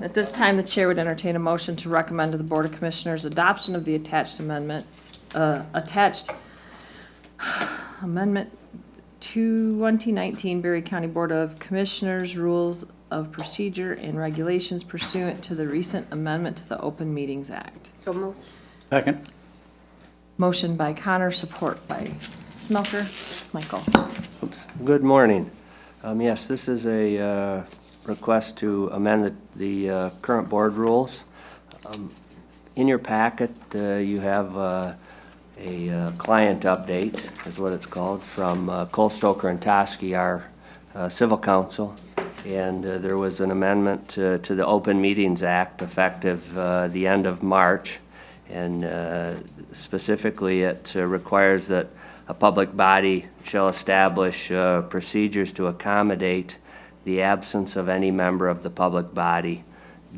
At this time, the chair would entertain a motion to recommend to the Board of Commissioners adoption of the attached amendment, amendment to 2019 Berry County Board of Commissioners Rules of Procedure and Regulations pursuant to the recent amendment to the Open Meetings Act. So moved. Second. Motion by Connor, support by Smelker. Michael. Good morning. Yes, this is a request to amend the current board rules. In your packet, you have a client update, is what it's called, from Cole Stoker and Toski, our civil counsel. And there was an amendment to the Open Meetings Act effective the end of March. And specifically, it requires that a public body shall establish procedures to accommodate the absence of any member of the public body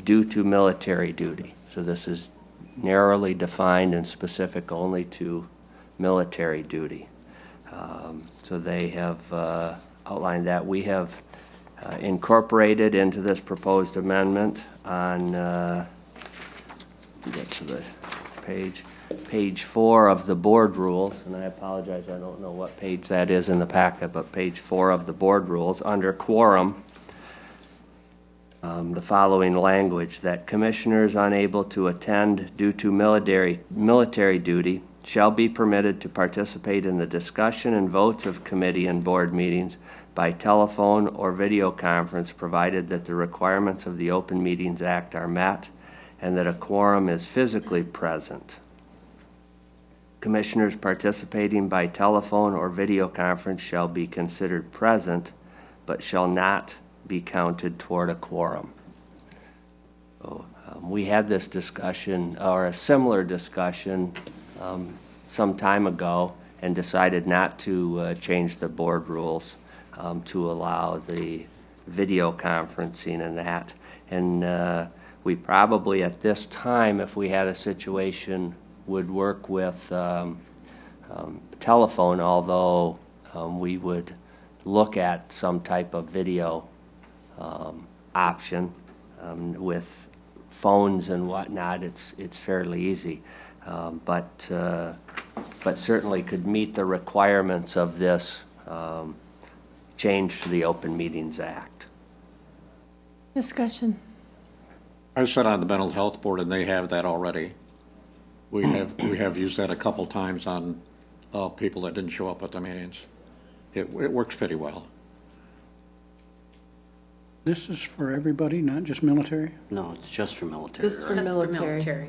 due to military duty. So this is narrowly defined and specific only to military duty. So they have outlined that. We have incorporated into this proposed amendment on, get to the page 4 of the board rules, and I apologize, I don't know what page that is in the packet, but page 4 of the board rules, under quorum, the following language, that commissioners unable to attend due to military duty shall be permitted to participate in the discussion and votes of committee and board meetings by telephone or video conference, provided that the requirements of the Open Meetings Act are met and that a quorum is physically present. Commissioners participating by telephone or video conference shall be considered present, but shall not be counted toward a quorum. So, we had this discussion, or a similar discussion, some time ago, and decided not to change the board rules to allow the video conferencing and that. And we probably at this time, if we had a situation, would work with telephone, although we would look at some type of video option. With phones and whatnot, it's fairly easy, but certainly could meet the requirements of this change to the Open Meetings Act. Discussion. I sit on the mental health board, and they have that already. We have used that a couple times on people that didn't show up at the meetings. It works pretty well. This is for everybody, not just military? No, it's just for military. This is for military.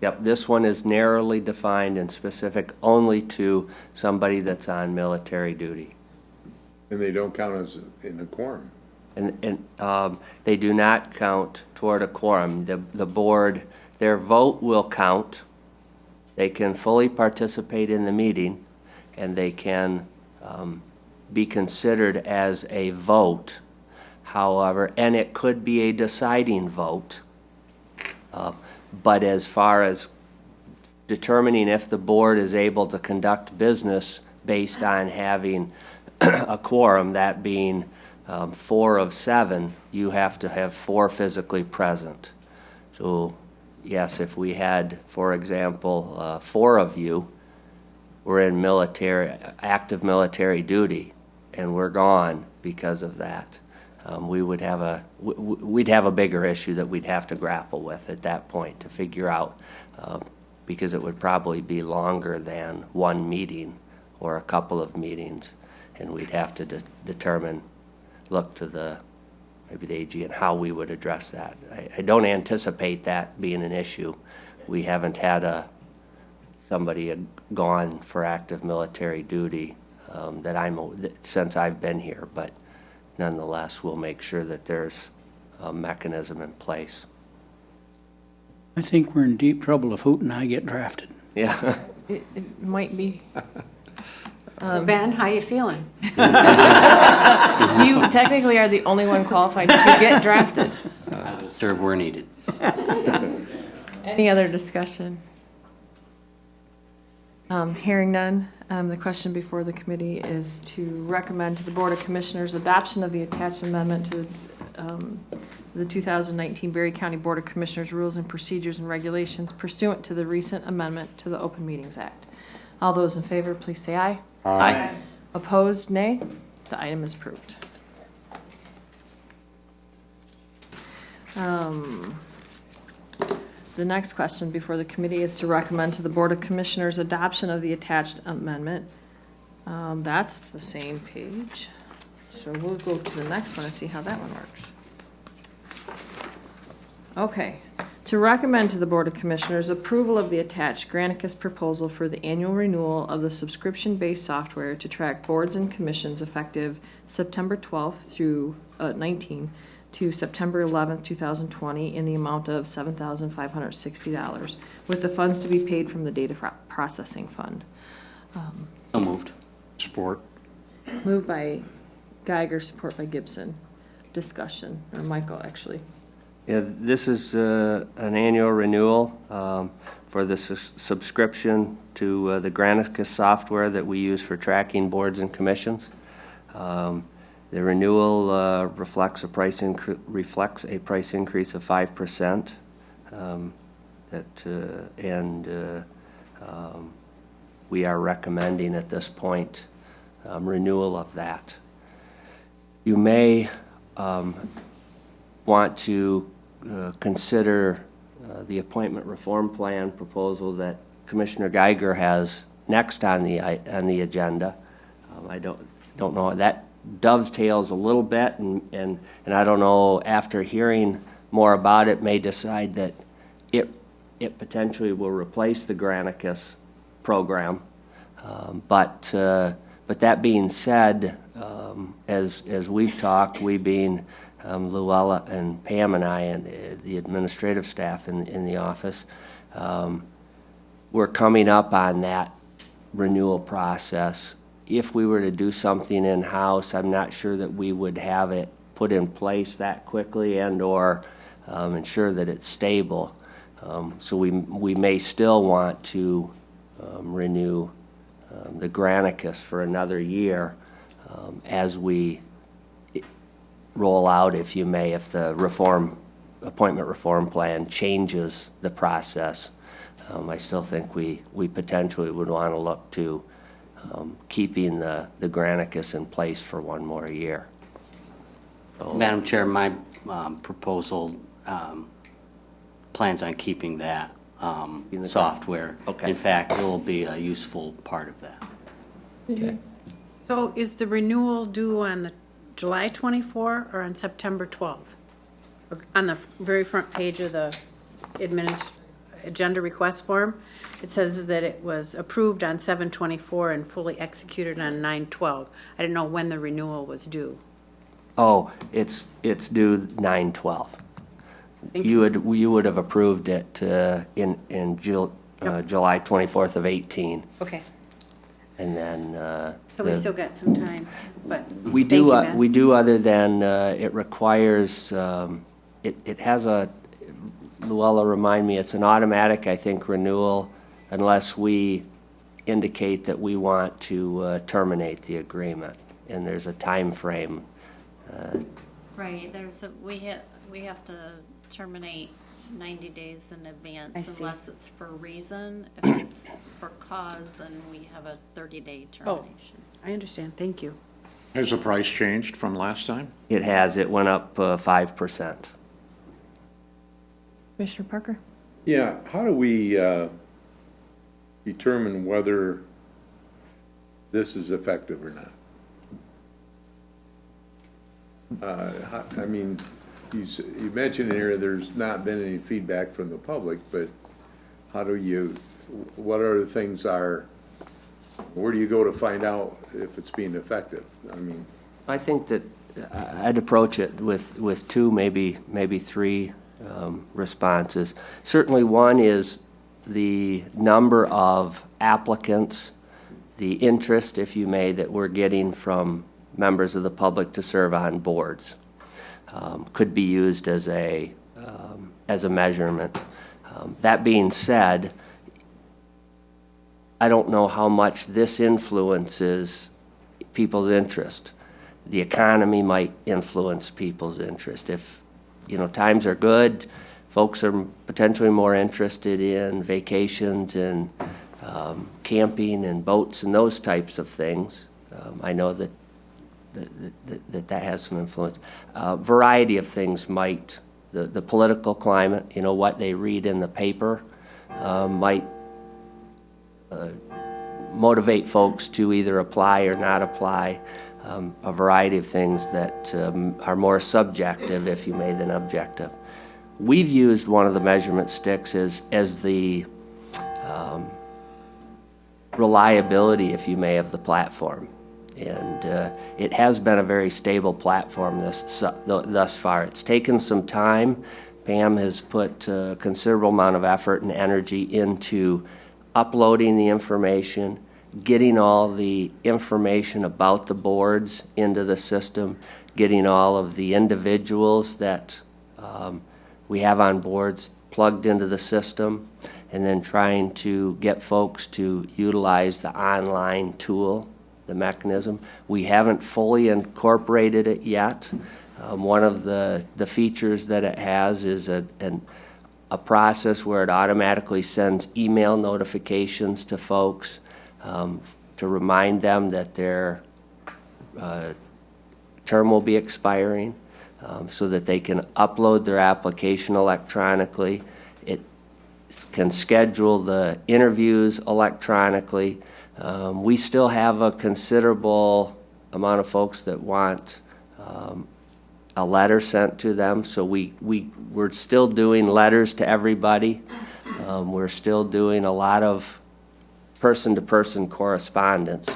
Yep, this one is narrowly defined and specific only to somebody that's on military duty. And they don't count as in a quorum. And they do not count toward a quorum. The board, their vote will count. They can fully participate in the meeting, and they can be considered as a vote. However, and it could be a deciding vote. But as far as determining if the board is able to conduct business based on having a quorum, that being 4 of 7, you have to have 4 physically present. So yes, if we had, for example, 4 of you were in active military duty, and we're gone because of that, we'd have a bigger issue that we'd have to grapple with at that point to figure out, because it would probably be longer than one meeting or a couple of meetings, and we'd have to determine, look to maybe the AG and how we would address that. I don't anticipate that being an issue. We haven't had somebody gone for active military duty since I've been here, but nonetheless, we'll make sure that there's a mechanism in place. I think we're in deep trouble if Hoot and I get drafted. Yeah. It might be. Ben, how you feeling? You technically are the only one qualified to get drafted. Serve where needed. Any other discussion? Hearing none, the question before the committee is to recommend to the Board of Commissioners adoption of the attached amendment to the 2019 Berry County Board of Commissioners Rules and Procedures and Regulations pursuant to the recent amendment to the Open Meetings Act. All those in favor, please say aye. Aye. Opposed, nay. The item is approved. The next question before the committee is to recommend to the Board of Commissioners adoption of the attached amendment. That's the same page. So we'll go to the next one and see how that one works. Okay, to recommend to the Board of Commissioners approval of the attached Granicus proposal for the annual renewal of the subscription-based software to track boards and commissions effective September 12th through 19 to September 11th, 2020 in the amount of $7,560 with the funds to be paid from the data processing fund. So moved. Support. Moved by Geiger, support by Gibson. Discussion, or Michael, actually. Yeah, this is an annual renewal for the subscription to the Granicus software that we use for tracking boards and commissions. The renewal reflects a price increase of 5%. We are recommending at this point renewal of that. You may want to consider the appointment reform plan proposal that Commissioner Geiger has next on the agenda. I don't know, that dovetails a little bit, and I don't know, after hearing more about it, may decide that it potentially will replace the Granicus program. But that being said, as we've talked, we being Luella and Pam and I and the administrative staff in the office, we're coming up on that renewal process. If we were to do something in-house, I'm not sure that we would have it put in place that quickly and/or ensure that it's stable. So we may still want to renew the Granicus for another year as we roll out, if you may, if the appointment reform plan changes the process. I still think we potentially would want to look to keeping the Granicus in place for one more year. So, Madam Chair, my proposal plans on keeping that software. Okay. In fact, it will be a useful part of that. okay. So is the renewal due on the July 24 or on September 12th? On the very front page of the agenda request form, it says that it was approved on 7/24 and fully executed on 9/12. I didn't know when the renewal was due. Oh, it's due 9/12. You would have approved it in July 24th of 18, Okay, and then so we still got some time, but we thank you, Beth. we do, other than it requires it has a, Luella, remind me, it's an automatic, I think, renewal unless we indicate that we want to terminate the agreement, and there's a time frame. Right, we have to terminate 90 days in advance I see. unless it's for a reason. If it's for cause, then we have a 30-day termination. I understand, thank you. Has the price changed from last time? It went up 5%. Commissioner Parker? Yeah, how do we determine whether this is effective or not? I mean, you mentioned here there's not been any feedback from the public, but how do you, what are the things where do you go to find out if it's being effective? I mean, I think that I'd approach it with two, maybe three responses. Certainly one is the number of applicants, the interest, if you may, that we're getting from members of the public to serve on boards. Could be used as a measurement. That being said, I don't know how much this influences people's interest. The economy might influence people's interest. times are good. Folks are potentially more interested in vacations and camping and boats and those types of things. I know that has some influence. Variety of things might, the political climate, what they read in the paper might motivate folks to either apply or not apply. A variety of things that are more subjective, if you may, than objective. We've used one of the measurement sticks as the reliability, if you may, of the platform. And it has been a very stable platform thus far. It's taken some time. Pam has put a considerable amount of effort and energy into uploading the information, getting all the information about the boards into the system, getting all of the individuals that we have on boards plugged into the system, and then trying to get folks to utilize the online tool, the mechanism. We haven't fully incorporated it yet. One of the features that it has is a process where it automatically sends email notifications to folks to remind them that their term will be expiring, so that they can upload their application electronically. It can schedule the interviews electronically. We still have a considerable amount of folks that want a letter sent to them, so we're still doing letters to everybody. We're still doing a lot of person-to-person correspondence,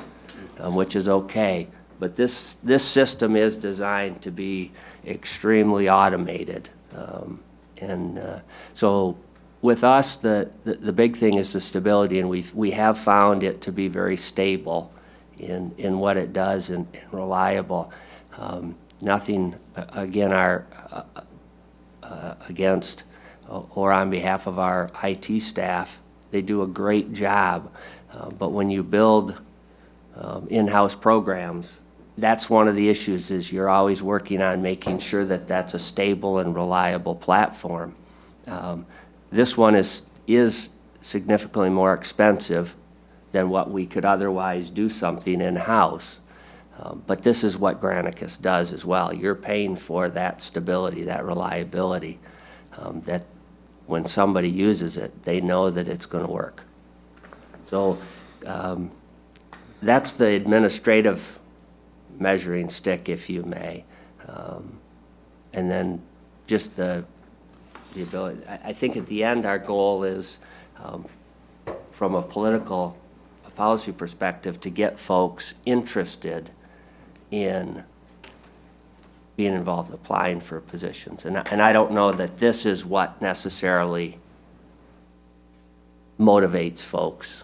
which is okay. But this system is designed to be extremely automated. So with us, the big thing is the stability, and we have found it to be very stable in what it does and reliable. Nothing, again, against or on behalf of our IT staff. They do a great job. But when you build in-house programs, that's one of the issues, is you're always working on making sure that that's a stable and reliable platform. This one is significantly more expensive than what we could otherwise do something in-house. But this is what Granicus does as well. You're paying for that stability, that reliability, that when somebody uses it, they know that it's going to work. So that's the administrative measuring stick, if you may. And then just the ability. I think at the end our goal is, from a policy perspective, to get folks interested in being involved, applying for positions. And I don't know that this is what necessarily motivates folks.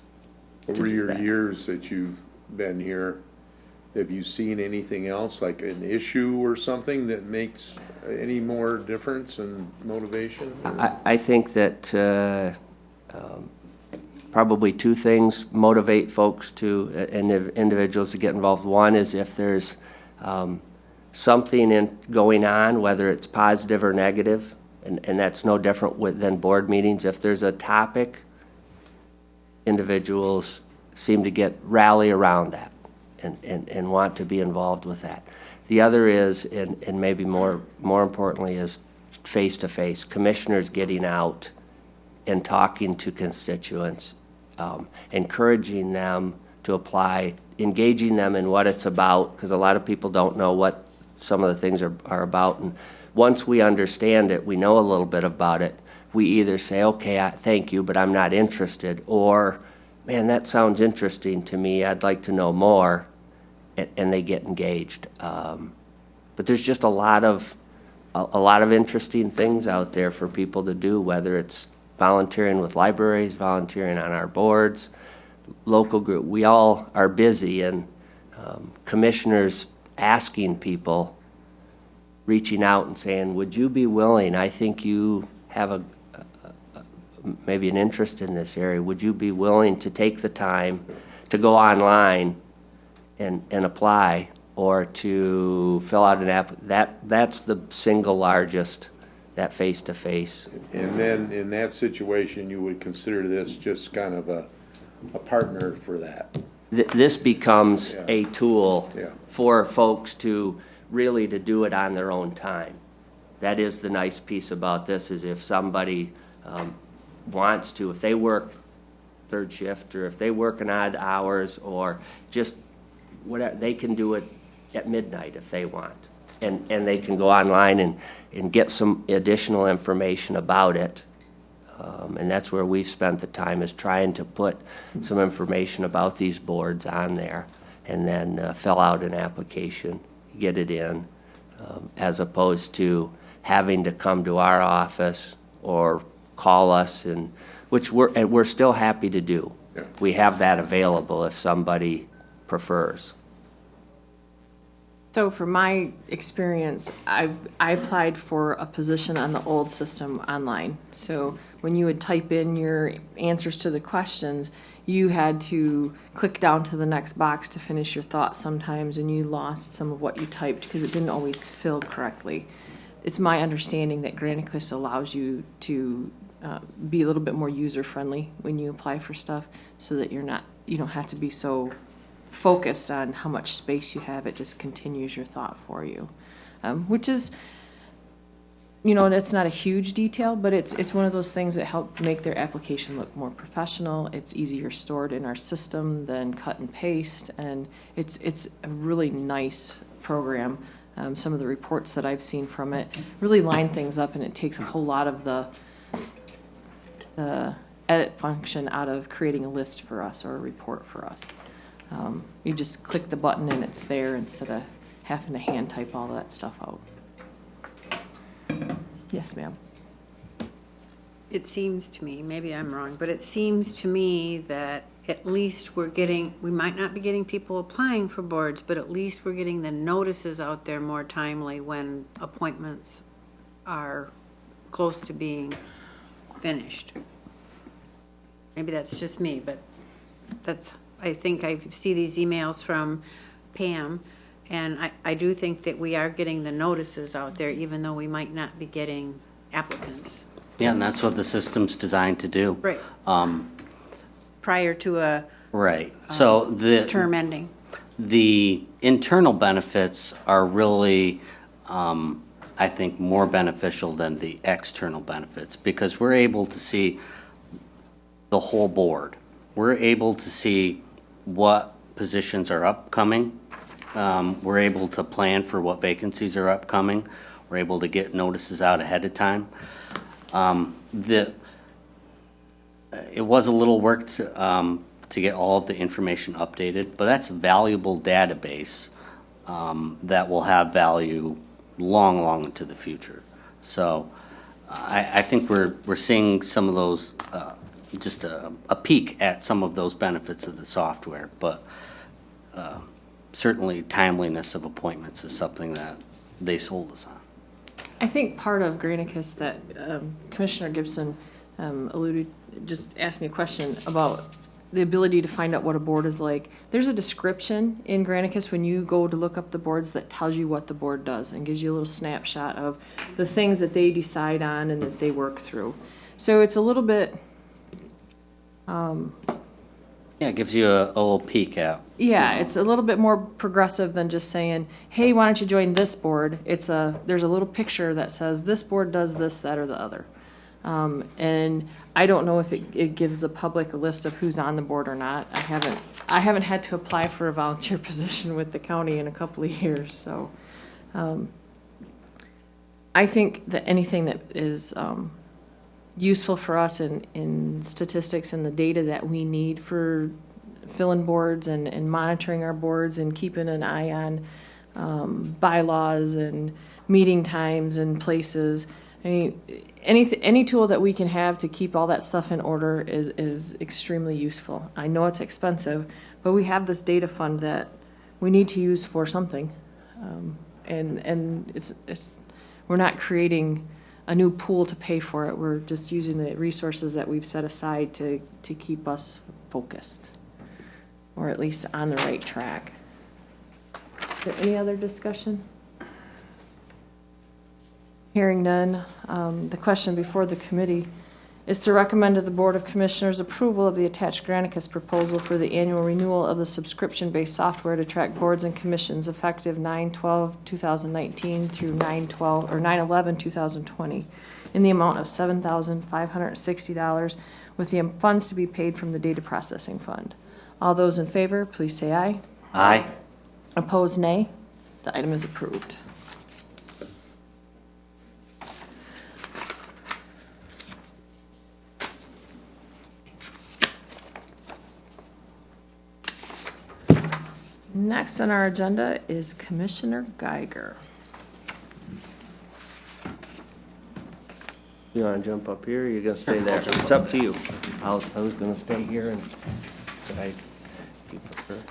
Over your years that you've been here, have you seen anything else, like an issue or something that makes any more difference in motivation? I think that probably two things motivate folks to, individuals to get involved. One is if there's something going on, whether it's positive or negative, and that's no different than board meetings. If there's a topic, individuals seem to rally around that and want to be involved with that. The other is, and maybe more importantly, is face-to-face. Commissioners getting out and talking to constituents, encouraging them to apply, engaging them in what it's about, because a lot of people don't know what some of the things are about. And once we understand it, we know a little bit about it, we either say, okay, thank you, but I'm not interested, or, man, that sounds interesting to me, I'd like to know more, and they get engaged. But there's just a lot of interesting things out there for people to do, whether it's volunteering with libraries, volunteering on our boards, local group. We all are busy, and commissioners asking people, reaching out and saying, would you be willing, I think you have maybe an interest in this area, would you be willing to take the time to go online and apply, or to fill out an app? That's the single largest that face-to-face. And then in that situation, you would consider this just kind of a partner for that. This becomes Yeah. a tool Yeah. for folks to really to do it on their own time. That is the nice piece about this, is if somebody wants to, if they work third shift, or if they work an odd hours, or just whatever, they can do it at midnight if they want. And they can go online and get some additional information about it. And that's where we've spent the time, is trying to put some information about these boards on there, and then fill out an application, get it in, as opposed to having to come to our office or call us, and which we're still happy to do. Yeah. We have that available if somebody prefers. So from my experience, I applied for a position on the old system online. So when you would type in your answers to the questions, you had to click down to the next box to finish your thought sometimes, and you lost some of what you typed because it didn't always fill correctly. It's my understanding that Granicus allows you to be a little bit more user-friendly when you apply for stuff, so that you don't have to be so focused on how much space you have. It just continues your thought for you, which is, that's not a huge detail, but it's one of those things that help make their application look more professional. It's easier stored in our system than cut and paste, and it's a really nice program. Some of the reports that I've seen from it really line things up, and it takes a whole lot of the edit function out of creating a list for us or a report for us. You just click the button and it's there, instead of having to hand type all that stuff out. Yes, ma'am. It seems to me, maybe I'm wrong, but it seems to me that at least we might not be getting people applying for boards, but at least we're getting the notices out there more timely when appointments are close to being finished. Maybe that's just me, but I think I see these emails from Pam, and I do think that we are getting the notices out there, even though we might not be getting applicants. Yeah, and that's what the system's designed to do. Right. Prior to a Right. So term ending. the internal benefits are really, I think, more beneficial than the external benefits, because we're able to see the whole board. We're able to see what positions are upcoming. We're able to plan for what vacancies are upcoming. We're able to get notices out ahead of time. It was a little work to get all of the information updated, but that's a valuable database that will have value long, long into the future. So I think we're seeing some of those, just a peek at some of those benefits of the software, but certainly timeliness of appointments is something that they sold us on. I think part of Granicus that Commissioner Gibson just asked me a question about the ability to find out what a board is like. There's a description in Granicus when you go to look up the boards that tells you what the board does and gives you a little snapshot of the things that they decide on and that they work through. So it's a little bit, Yeah, it gives you a little peek at. yeah, it's a little bit more progressive than just saying, hey, why don't you join this board? There's a little picture that says this board does this, that, or the other. And I don't know if it gives the public a list of who's on the board or not. I haven't had to apply for a volunteer position with the county in a couple of years, so. I think that anything that is, useful for us in statistics and the data that we need for filling boards and monitoring our boards and keeping an eye on bylaws and meeting times and places. I mean, any tool that we can have to keep all that stuff in order is extremely useful. I know it's expensive, but we have this data fund that we need to use for something. And we're not creating a new pool to pay for it. We're just using the resources that we've set aside to keep us focused, or at least on the right track. Is there any other discussion? Hearing none, the question before the committee is to recommend to the Board of Commissioners approval of the attached Granicus proposal for the annual renewal of the subscription-based software to track boards and commissions effective 9/12/2019 through 9/11/2020 in the amount of $7,560 with the funds to be paid from the data processing fund. All those in favor, please say aye. Aye. Opposed, nay. The item is approved. Next on our agenda is Commissioner Geiger. You wanna jump up here, or you gonna stay there? It's up to you. I was gonna stay here and, did I, you prefer?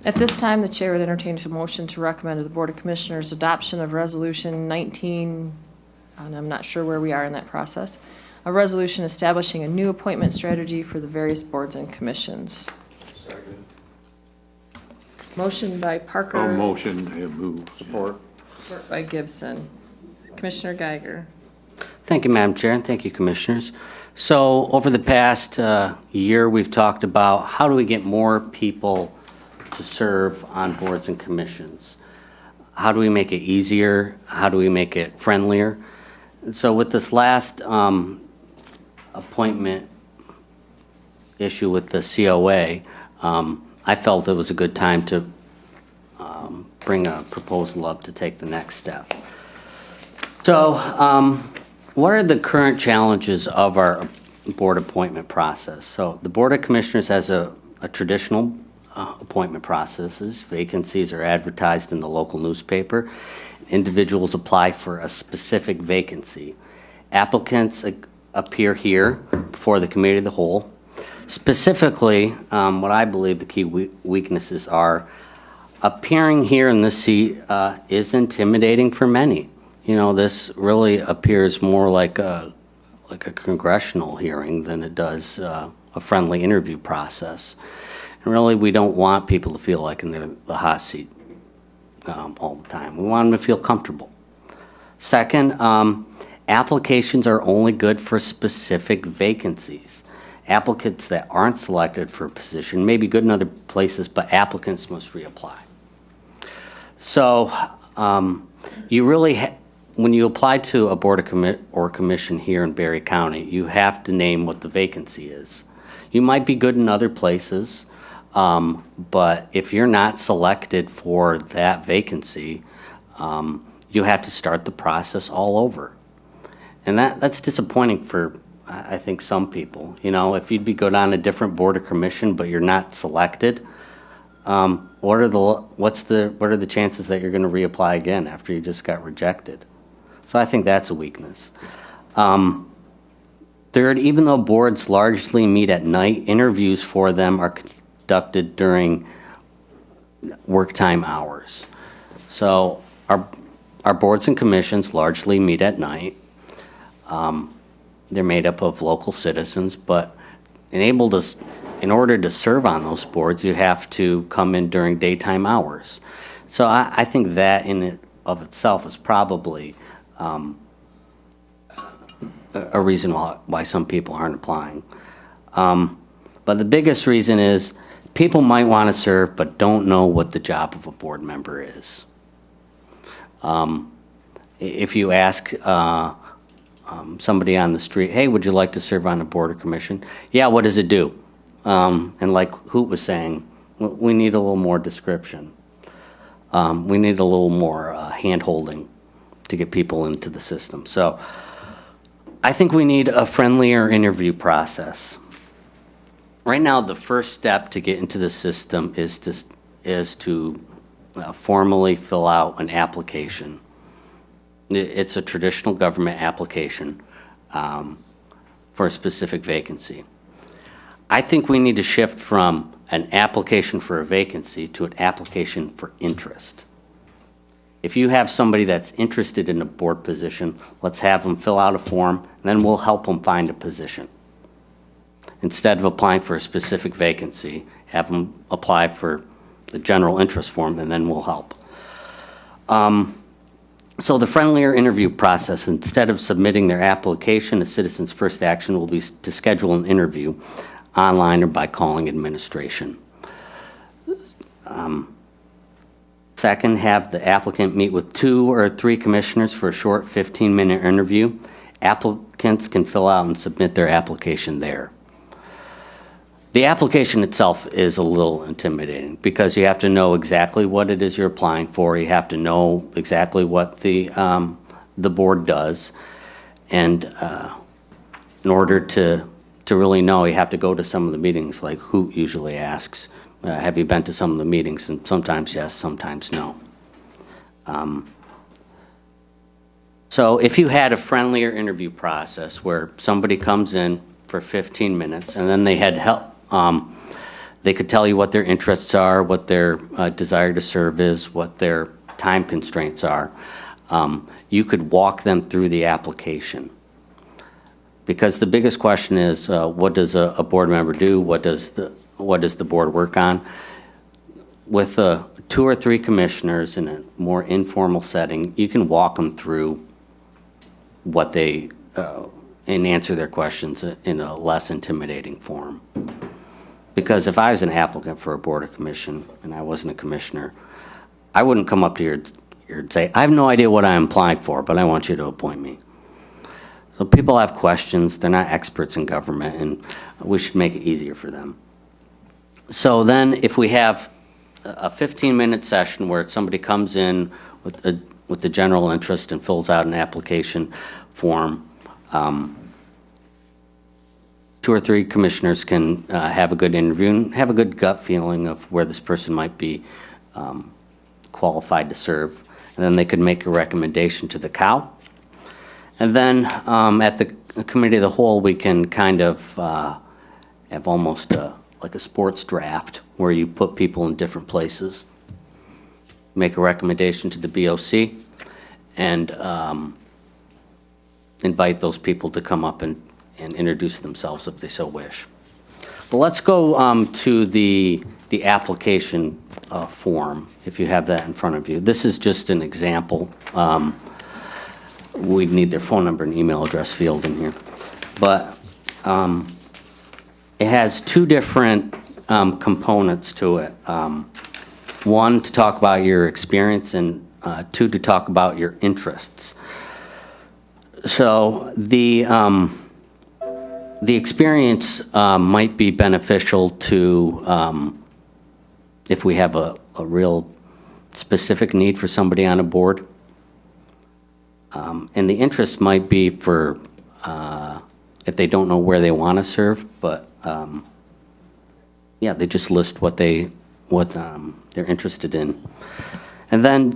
At this time, the chair would entertain a motion to recommend to the Board of Commissioners adoption of Resolution 19, and I'm not sure where we are in that process, a resolution establishing a new appointment strategy for the various boards and commissions. Motion by Parker. Oh, motion, move. Support. Support by Gibson. Commissioner Geiger. Thank you, Madam Chair, and thank you, Commissioners. So over the past year, we've talked about how do we get more people to serve on boards and commissions? How do we make it easier? How do we make it friendlier? So with this last appointment issue with the COA, I felt it was a good time to bring a proposal up to take the next step. So what are the current challenges of our board appointment process? So the Board of Commissioners has a traditional appointment processes. Vacancies are advertised in the local newspaper. Individuals apply for a specific vacancy. Applicants appear here before the Committee of the Whole. Specifically, what I believe the key weaknesses are, appearing here in this seat is intimidating for many. You know, this really appears more like a congressional hearing than it does a friendly interview process. And really, we don't want people to feel like in the hot seat all the time. We want them to feel comfortable. Second, applications are only good for specific vacancies. Applicants that aren't selected for a position may be good in other places, but applicants must reapply. So you really, when you apply to a board or commission here in Berry County, you have to name what the vacancy is. You might be good in other places, but if you're not selected for that vacancy, you have to start the process all over. And that's disappointing for, I think, some people. You know, if you'd be good on a different board or commission, but you're not selected, what are the chances that you're going to reapply again after you just got rejected? So I think that's a weakness. Third, even though boards largely meet at night, interviews for them are conducted during work time hours. So our boards and commissions largely meet at night. They're made up of local citizens, but in order to serve on those boards, you have to come in during daytime hours. So I think that in and of itself is probably a reason why some people aren't applying. But the biggest reason is people might want to serve but don't know what the job of a board member is. If you ask somebody on the street, hey, would you like to serve on a board or commission? Yeah, what does it do? And like Hoot was saying, we need a little more description. We need a little more hand-holding to get people into the system. So I think we need a friendlier interview process. Right now, the first step to get into the system is to formally fill out an application. It's a traditional government application for a specific vacancy. I think we need to shift from an application for a vacancy to an application for interest. If you have somebody that's interested in a board position, let's have them fill out a form, and then we'll help them find a position. Instead of applying for a specific vacancy, have them apply for the general interest form, and then we'll help. So the friendlier interview process, instead of submitting their application, a citizen's first action will be to schedule an interview online or by calling administration. Second, have the applicant meet with 2 or 3 commissioners for a short 15-minute interview. Applicants can fill out and submit their application there. The application itself is a little intimidating because you have to know exactly what it is you're applying for. You have to know exactly what the board does. And in order to really know, you have to go to some of the meetings, like Hoot usually asks, have you been to some of the meetings? And sometimes yes, sometimes no. So if you had a friendlier interview process where somebody comes in for 15 minutes and then they had help, they could tell you what their interests are, what their desire to serve is, what their time constraints are. You could walk them through the application. Because the biggest question is, what does a board member do? What does the board work on? With 2 or 3 commissioners in a more informal setting, you can walk them through what they, and answer their questions in a less intimidating form. Because if I was an applicant for a board or commission and I wasn't a commissioner, I wouldn't come up to you and say, I have no idea what I'm applying for, but I want you to appoint me. So people have questions, they're not experts in government, and we should make it easier for them. So then if we have a 15-minute session where somebody comes in with the general interest and fills out an application form, 2 or 3 commissioners can have a good interview and have a good gut feeling of where this person might be qualified to serve. And then they could make a recommendation to the COW. And then at the committee of the whole, we can kind of have almost like a sports draft where you put people in different places, make a recommendation to the BOC, and invite those people to come up and introduce themselves if they so wish. But let's go to the application form, if you have that in front of you. This is just an example. We'd need their phone number and email address field in here. But it has 2 different components to it. 1, to talk about your experience, and 2, to talk about your interests. So the experience might be beneficial to if we have a real specific need for somebody on a board. And the interest might be for if they don't know where they want to serve, but yeah, they just list what they're interested in. And then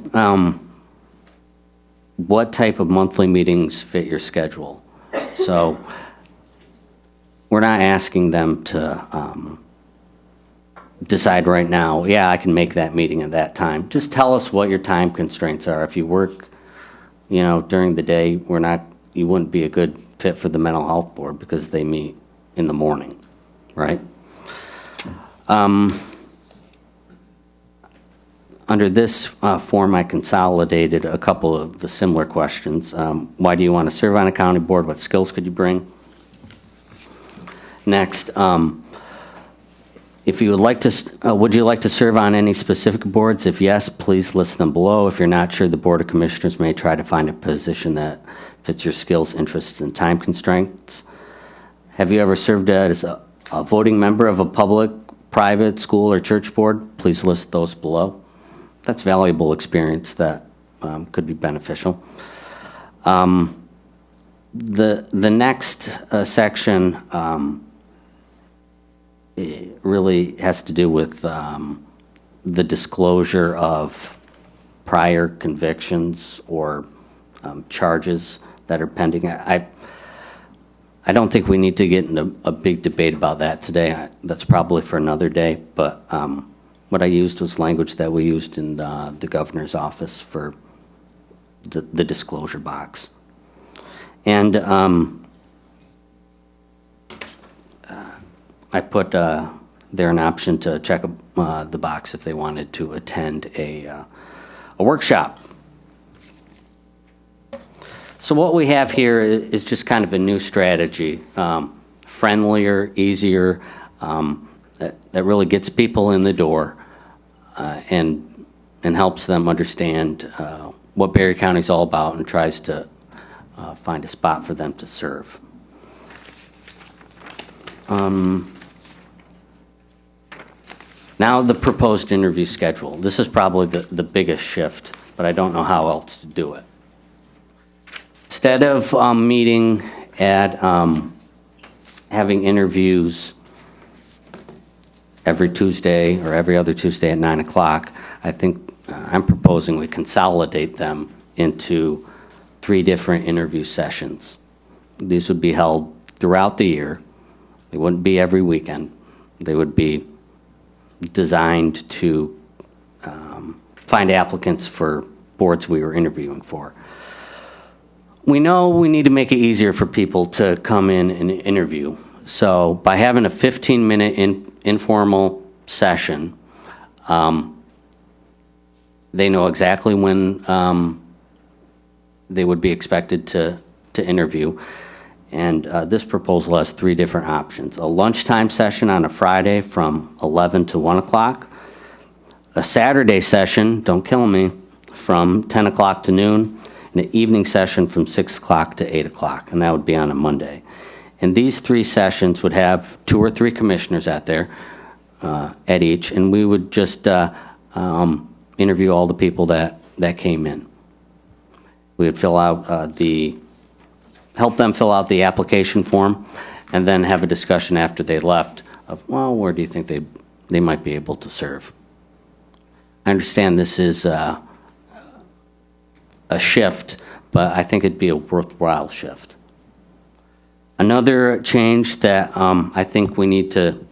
what type of monthly meetings fit your schedule. So we're not asking them to decide right now, yeah, I can make that meeting at that time. Just tell us what your time constraints are. If you work, during the day, you wouldn't be a good fit for the mental health board because they meet in the morning, right? Under this form, I consolidated a couple of the similar questions. Why do you want to serve on a county board? What skills could you bring? Next, if you would like to, would you like to serve on any specific boards? If yes, please list them below. If you're not sure, the Board of Commissioners may try to find a position that fits your skills, interests, and time constraints. Have you ever served as a voting member of a public, private, school, or church board? Please list those below. That's valuable experience that could be beneficial. The next section it really has to do with the disclosure of prior convictions or charges that are pending. I don't think we need to get into a big debate about that today. That's probably for another day, but what I used was language that we used in the governor's office for the disclosure box. And I put there an option to check the box if they wanted to attend a workshop. So what we have here is just kind of a new strategy, friendlier, easier, that really gets people in the door and helps them understand what Berry County's all about and tries to find a spot for them to serve. Now the proposed interview schedule. This is probably the biggest shift, but I don't know how else to do it. Instead of meeting at, having interviews every Tuesday or every other Tuesday at 9 o'clock, I think I'm proposing we consolidate them into 3 different interview sessions. These would be held throughout the year. They wouldn't be every weekend. They would be designed to find applicants for boards we were interviewing for. We know we need to make it easier for people to come in and interview. So by having a 15-minute informal session, they know exactly when they would be expected to interview. And this proposal has 3 different options. A lunchtime session on a Friday from 11 to 1 o'clock. A Saturday session, don't kill me, from 10 o'clock to noon. And an evening session from 6 o'clock to 8 o'clock, and that would be on a Monday. And these 3 sessions would have 2 or 3 commissioners at each, and we would just interview all the people that came in. We would fill out help them fill out the application form, and then have a discussion after they left of, well, where do you think they might be able to serve? I understand this is a shift, but I think it'd be a worthwhile shift. Another change that I think we need to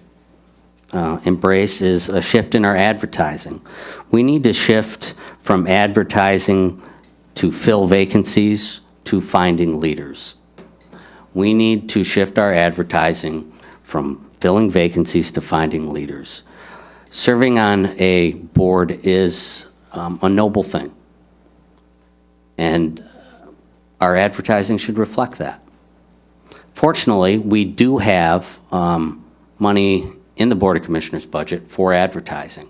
embrace is a shift in our advertising. We need to shift from advertising to fill vacancies to finding leaders. We need to shift our advertising from filling vacancies to finding leaders. Serving on a board is a noble thing. And our advertising should reflect that. Fortunately, we do have money in the Board of Commissioners budget for advertising.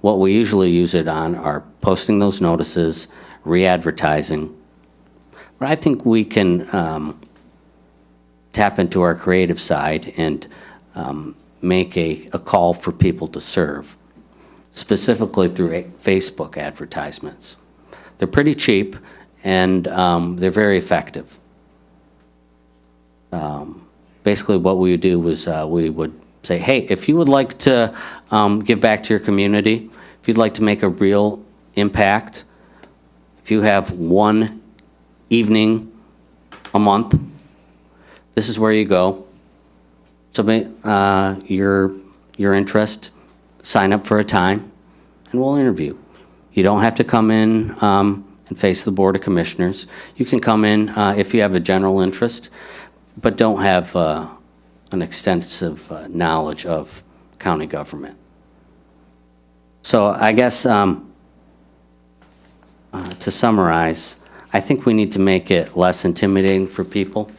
What we usually use it on are posting those notices, re-advertising. But I think we can tap into our creative side and make a call for people to serve, specifically through Facebook advertisements. They're pretty cheap, and they're very effective. Basically, what we would do was we would say, hey, if you would like to give back to your community, if you'd like to make a real impact, if you have one evening a month, this is where you go. Submit your interest, sign up for a time, and we'll interview. You don't have to come in and face the Board of Commissioners. You can come in if you have a general interest, but don't have an extensive knowledge of county government. So I guess to summarize, I think we need to make it less intimidating for people.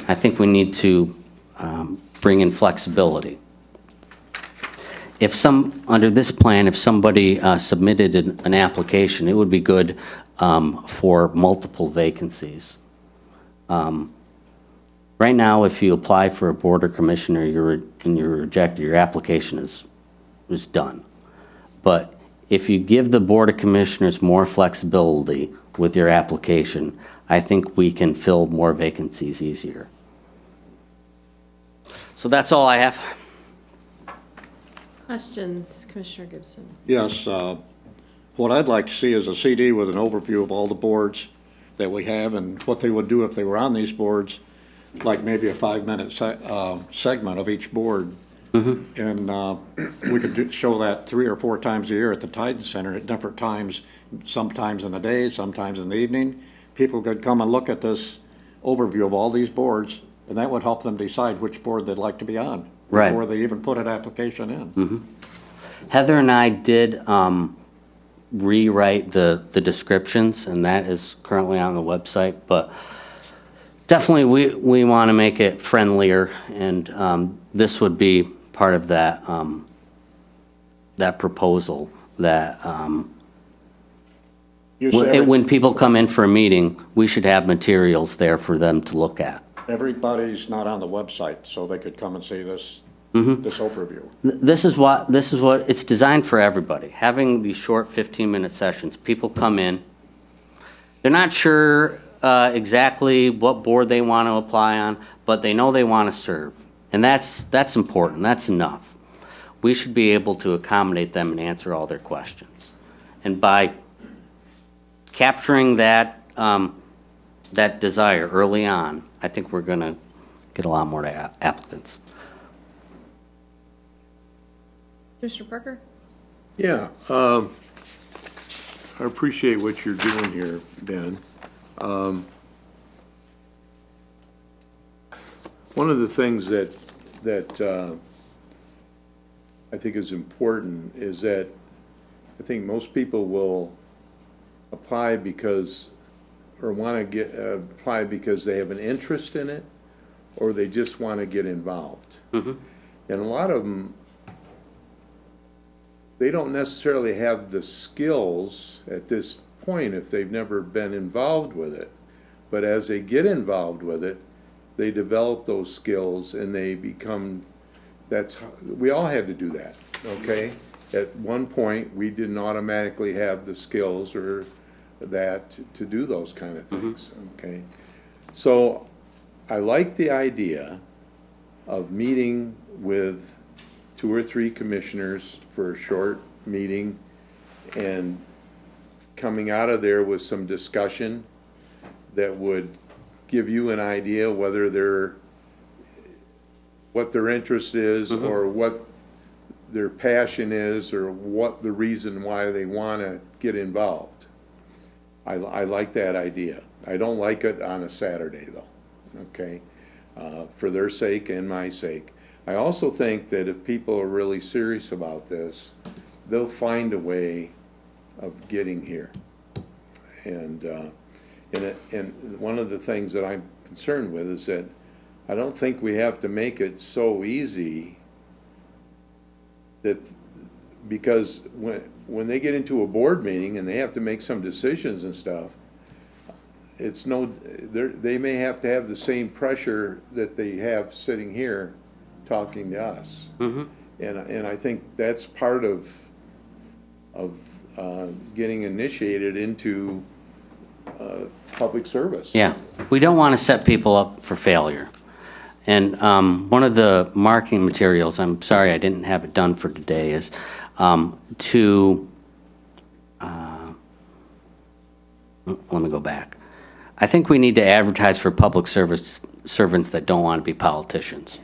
I think we need to bring in flexibility. Under this plan, if somebody submitted an application, it would be good for multiple vacancies. Right now, if you apply for a board or commissioner and you're rejected, your application is done. But if you give the Board of Commissioners more flexibility with your application, I think we can fill more vacancies easier. So that's all I have. Questions, Commissioner Gibson? Yes, what I'd like to see is a CD with an overview of all the boards that we have and what they would do if they were on these boards, like maybe a 5-minute segment of each board. Mm-hmm. And we could show that 3 or 4 times a year at the Titan Center at different times, sometimes in the day, sometimes in the evening. People could come and look at this overview of all these boards, and that would help them decide which board they'd like to be on. Before they even put an application in. Mm-hmm. Heather and I did rewrite the descriptions, and that is currently on the website, but definitely we want to make it friendlier, and this would be part of that, that proposal that You said when people come in for a meeting, we should have materials there for them to look at. everybody's not on the website, so they could come and see this, Mm-hmm. this overview. This is what, it's designed for everybody. Having these short 15-minute sessions, people come in, they're not sure exactly what board they want to apply on, but they know they want to serve. And that's important, that's enough. We should be able to accommodate them and answer all their questions. And by capturing that, that desire early on, I think we're going to get a lot more applicants. Mr. Parker? Yeah, I appreciate what you're doing here, Ben. One of the things that I think is important is that I think most people will apply because, or want to apply because they have an interest in it, or they just want to get involved. And a lot of them, they don't necessarily have the skills at this point if they've never been involved with it. But as they get involved with it, they develop those skills and they become, we all had to do that, okay? At one point, we didn't automatically have the skills or that to do those kind of things, okay? So I like the idea of meeting with 2 or 3 commissioners for a short meeting and coming out of there with some discussion that would give you an idea whether what their interest is or what their passion is or what the reason why they want to get involved. I like that idea. I don't like it on a Saturday though, okay? For their sake and my sake. I also think that if people are really serious about this, they'll find a way of getting here. And one of the things that I'm concerned with is that I don't think we have to make it so easy that, because when they get into a board meeting and they have to make some decisions and stuff, they may have to have the same pressure that they have sitting here talking to us. And I think that's part of getting initiated into public service. Yeah, we don't want to set people up for failure. And one of the marketing materials, I'm sorry I didn't have it done for today, is let me go back. I think we need to advertise for public servants that don't want to be politicians.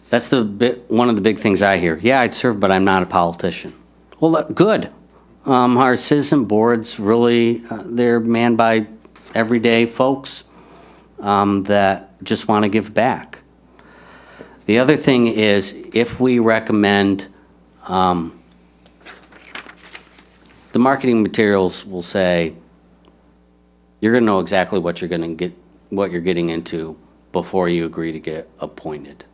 That's one of the big things I hear. Yeah, I'd serve, but I'm not a politician. Well, good. Our citizen boards really, they're manned by everyday folks that just want to give back. The other thing is, if we recommend, the marketing materials will say, you're going to know exactly what you're going to get, what you're getting into before you agree to get appointed.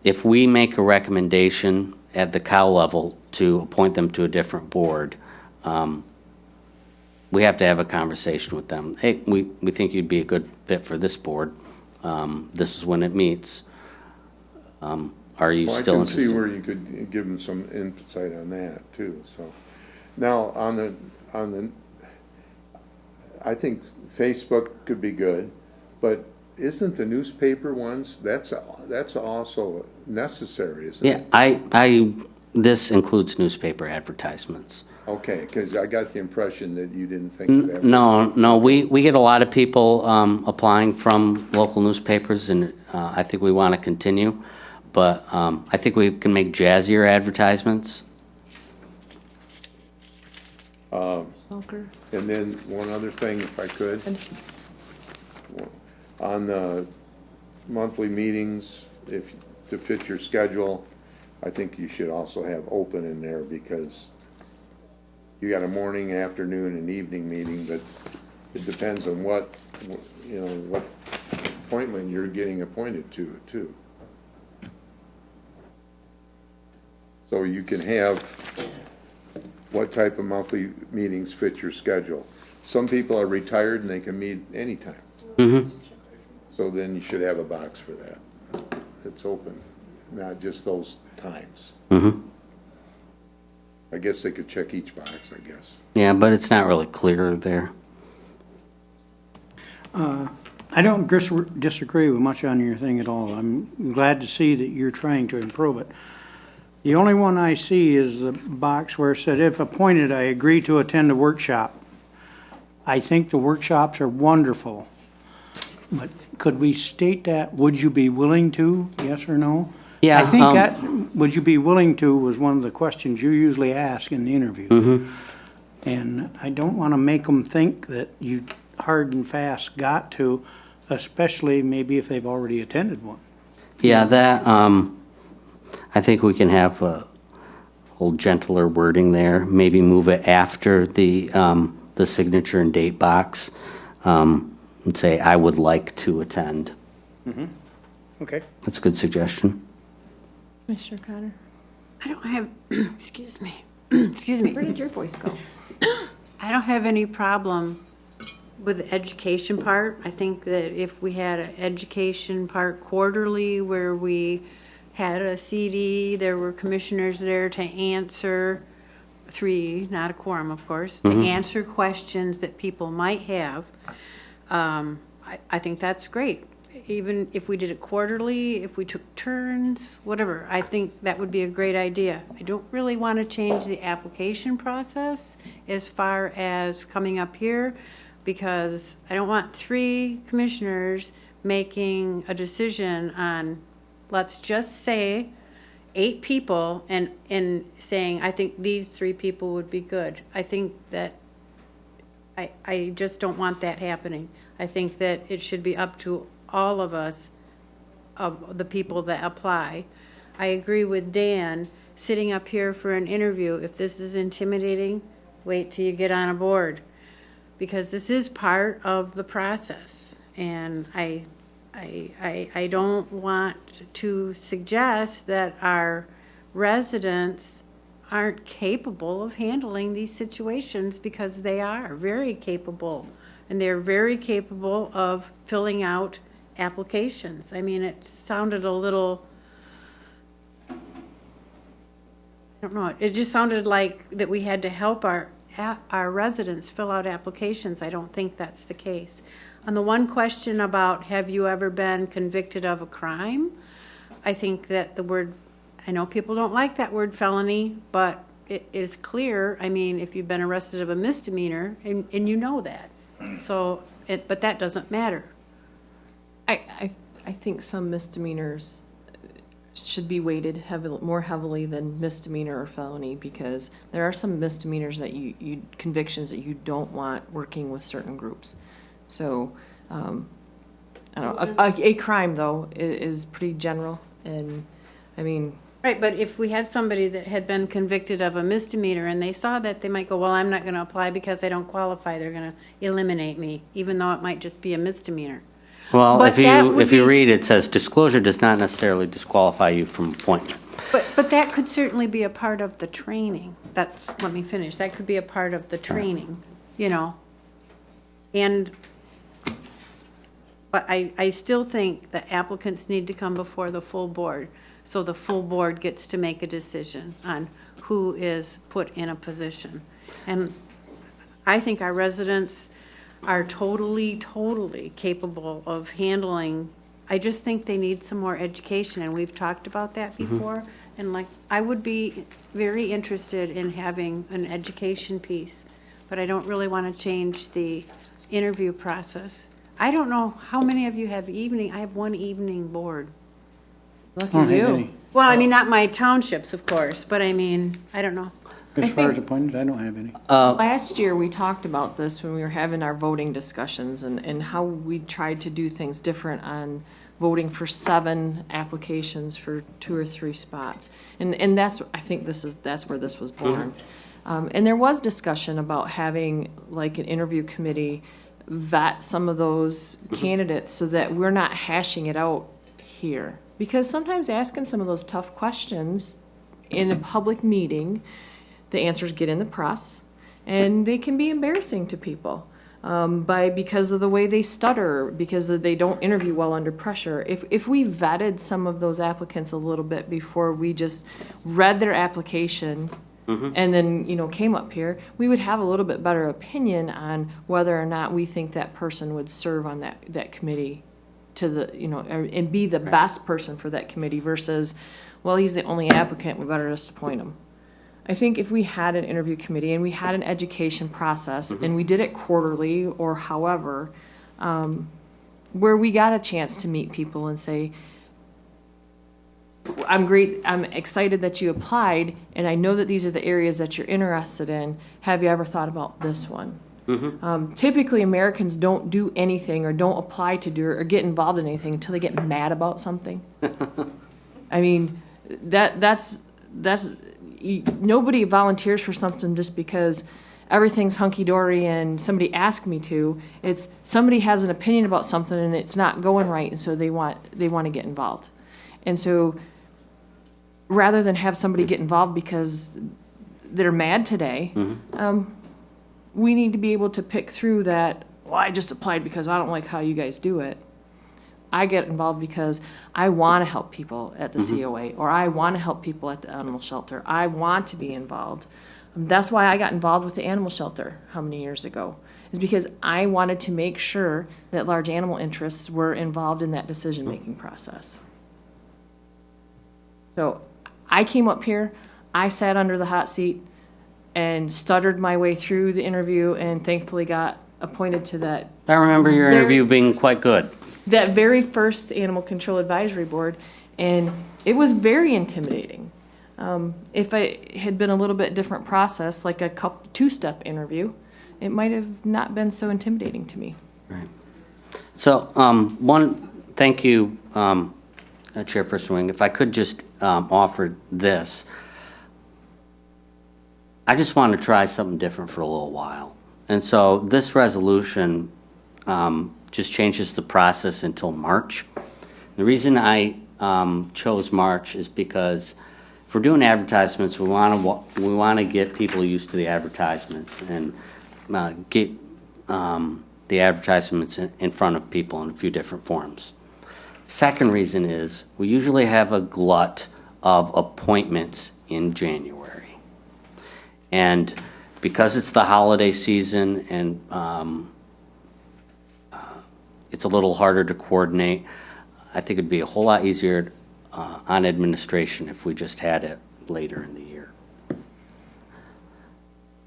If we make a recommendation at the cow level to appoint them to a different board, we have to have a conversation with them. Hey, we think you'd be a good fit for this board. This is when it meets. Are you Well, still I can interested? see where you could give them some insight on that too, so. Now, on the, I think Facebook could be good, but isn't the newspaper ones, that's also necessary, isn't it? Yeah, this includes newspaper advertisements. Okay, because I got the impression that you didn't think that. No, we get a lot of people applying from local newspapers, and I think we want to continue. But I think we can make jazzier advertisements. Smoker? And then one other thing, if I could. On the monthly meetings, to fit your schedule, I think you should also have open in there because you got a morning, afternoon, and evening meeting, but it depends on what, you know, what appointment you're getting appointed to, too. So you can have what type of monthly meetings fit your schedule. Some people are retired and they can meet anytime. So then you should have a box for that. It's open, not just those times. I guess they could check each box, I guess. Yeah, but it's not really clear there. I don't disagree with much on your thing at all. I'm glad to see that you're trying to improve it. The only one I see is the box where it said, if appointed, I agree to attend a workshop. I think the workshops are wonderful, but could we state that, would you be willing to, yes or no? Yeah, I think that, would you be willing to, was one of the questions you usually ask in the interview. And I don't want to make them think that you hard and fast got to, especially maybe if they've already attended one. Yeah, that, I think we can have a little gentler wording there, maybe move it after the signature and date box, and say, I would like to attend. Okay. That's a good suggestion. Commissioner Connor? I don't have, excuse me, excuse me. Where did your voice go? I don't have any problem with the education part. I think that if we had an education part quarterly where we had a CD, there were commissioners there to answer, 3, not a quorum, of course, to answer questions that people might have, I think that's great. Even if we did it quarterly, if we took turns, whatever, I think that would be a great idea. I don't really want to change the application process as far as coming up here, because I don't want 3 commissioners making a decision on, let's just say, 8 people and saying, I think these 3 people would be good. I think that, I just don't want that happening. I think that it should be up to all of us, of the people that apply. I agree with Dan, sitting up here for an interview, if this is intimidating, wait till you get on a board, because this is part of the process. And I don't want to suggest that our residents aren't capable of handling these situations, because they are very capable. And they're very capable of filling out applications. I mean, it sounded a little, I don't know, it just sounded like that we had to help our residents fill out applications. I don't think that's the case. On the one question about, have you ever been convicted of a crime? I think that the word, I know people don't like that word felony, but it is clear. I mean, if you've been arrested of a misdemeanor, and you know that. So, but that doesn't matter. I think some misdemeanors should be weighted more heavily than misdemeanor or felony, because there are some misdemeanors that you convictions that you don't want working with certain groups. So, I don't know, a crime though is pretty general, and I mean. Right, but if we had somebody that had been convicted of a misdemeanor and they saw that, they might go, well, I'm not going to apply because I don't qualify. They're going to eliminate me, even though it might just be a misdemeanor. Well, But that would if you be- read, it says disclosure does not necessarily disqualify you from appointment. But that could certainly be a part of the training. Let me finish. That could be a part of the training, you know. But I still think the applicants need to come before the full board, so the full board gets to make a decision on who is put in a position. And I think our residents are totally capable of handling. I just think they need some more education, and we've talked about that before. And like, I would be very interested in having an education piece, but I don't really want to change the interview process. I don't know how many of you have evening, I have one evening board. Lucky I don't have you. any. Well, I mean, not my townships, of course, but I mean, I don't know. As I far as think- appointments, I don't have any. Last year, we talked about this when we were having our voting discussions and how we tried to do things different on voting for 7 applications for 2 or 3 spots. And that's, I think that's where this was born. And there was discussion about having like an interview committee vet some of those candidates so that we're not hashing it out here. Because sometimes asking some of those tough questions in a public meeting, the answers get in the press, and they can be embarrassing to people because of the way they stutter, because they don't interview well under pressure. If we vetted some of those applicants a little bit before we just read their application and then, came up here, we would have a little bit better opinion on whether or not we think that person would serve on that committee and be the best person for that committee versus, well, he's the only applicant, we better just appoint him. I think if we had an interview committee and we had an education process and we did it quarterly or however, where we got a chance to meet people and say, I'm excited that you applied, and I know that these are the areas that you're interested in. Have you ever thought about this one? Typically, Americans don't do anything or don't apply to do or get involved in anything until they get mad about something. I mean, that's nobody volunteers for something just because everything's hunky-dory and somebody asked me to. It's somebody has an opinion about something and it's not going right, and so they want to get involved. And so rather than have somebody get involved because they're mad today, we need to be able to pick through that, well, I just applied because I don't like how you guys do it. I get involved because I want to help people at the COA, or I want to help people at the animal shelter. I want to be involved. That's why I got involved with the animal shelter how many years ago? Is because I wanted to make sure that large animal interests were involved in that decision-making process. So I came up here, I sat under the hot seat and stuttered my way through the interview and thankfully got appointed to that. I remember your interview being quite good. That very first Animal Control Advisory Board, and it was very intimidating. If it had been a little bit different process, like a two-step interview, it might have not been so intimidating to me. Right. So, thank you, Chairperson Wing. If I could just offer this. I just want to try something different for a little while. And so this resolution just changes the process until March. The reason I chose March is because if we're doing advertisements, we want to get people used to the advertisements and get the advertisements in front of people in a few different forms. Second reason is we usually have a glut of appointments in January. And because it's the holiday season and it's a little harder to coordinate, I think it'd be a whole lot easier on administration if we just had it later in the year.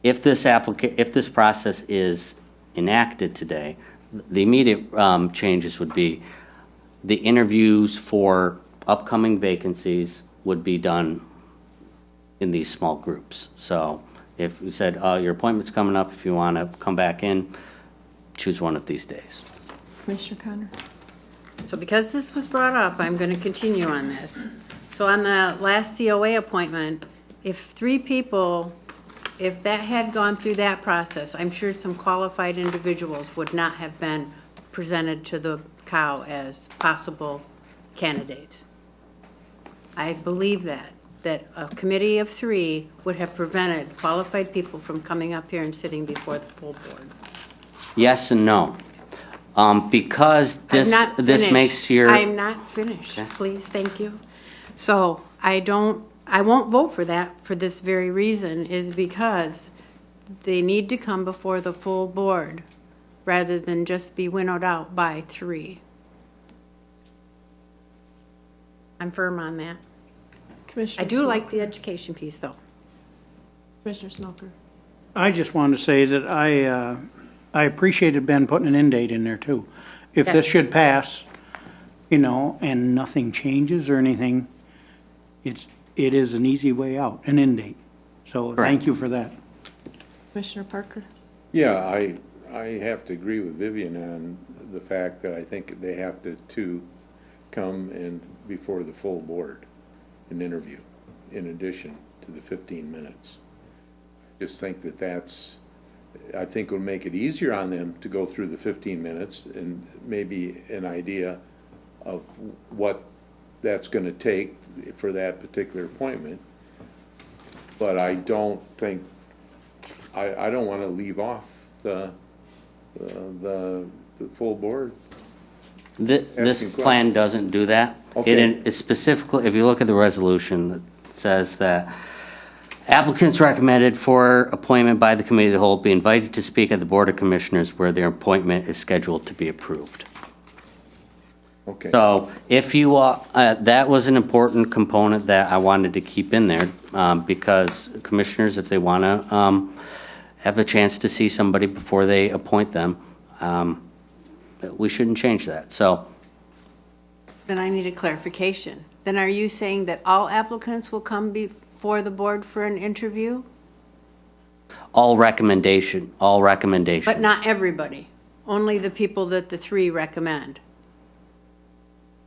If this process is enacted today, the immediate changes would be the interviews for upcoming vacancies would be done in these small groups. So if we said, your appointment's coming up, if you want to come back in, choose one of these days. Commissioner Connor? So because this was brought up, I'm going to continue on this. So on the last COA appointment, if 3 people, if that had gone through that process, I'm sure some qualified individuals would not have been presented to the COW as possible candidates. I believe that a committee of 3 would have prevented qualified people from coming up here and sitting before the full board. Yes and no. Because I'm not this finished. makes your... I'm not finished, please, thank you. So I won't vote for that for this very reason, is because they need to come before the full board rather than just be winnowed out by 3. I'm firm on that. Commissioner I do Smoker? like the education piece, though. Commissioner Smoker? I just wanted to say that I appreciated Ben putting an end date in there too. If this Yes. should pass, and nothing changes or anything, it is an easy way out, an end date. So thank you for that. Commissioner Parker? Yeah, I have to agree with Vivian on the fact that I think they have to come and before the full board, an interview, in addition to the 15 minutes. Just think that that's, I think would make it easier on them to go through the 15 minutes and maybe an idea of what that's gonna take for that particular appointment. But I don't think, I don't wanna leave off the full board. This Asking plan questions. doesn't do that. Okay. It specifically, if you look at the resolution, it says that applicants recommended for appointment by the committee of the whole be invited to speak at the Board of Commissioners where their appointment is scheduled to be approved. Okay. So if you, that was an important component that I wanted to keep in there, because commissioners, if they want to have a chance to see somebody before they appoint them, we shouldn't change that. So Then I need a clarification. Then are you saying that all applicants will come before the board for an interview? all recommendations. But not everybody, only the people that the three recommend?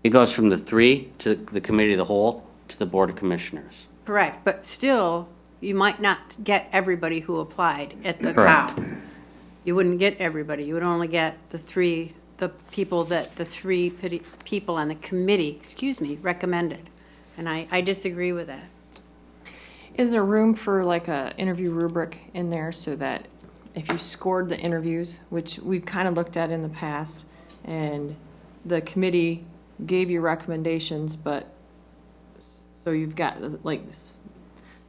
It goes from the 3 to the committee of the whole to the Board of Commissioners. Correct, but still, you might not get everybody who applied at the Correct. top. You wouldn't get everybody, you would only get the people that the three people on the committee, recommended. And I disagree with that. Is there room for like a interview rubric in there so that if you scored the interviews, which we've kind of looked at in the past, and the committee gave you recommendations, but so you've got like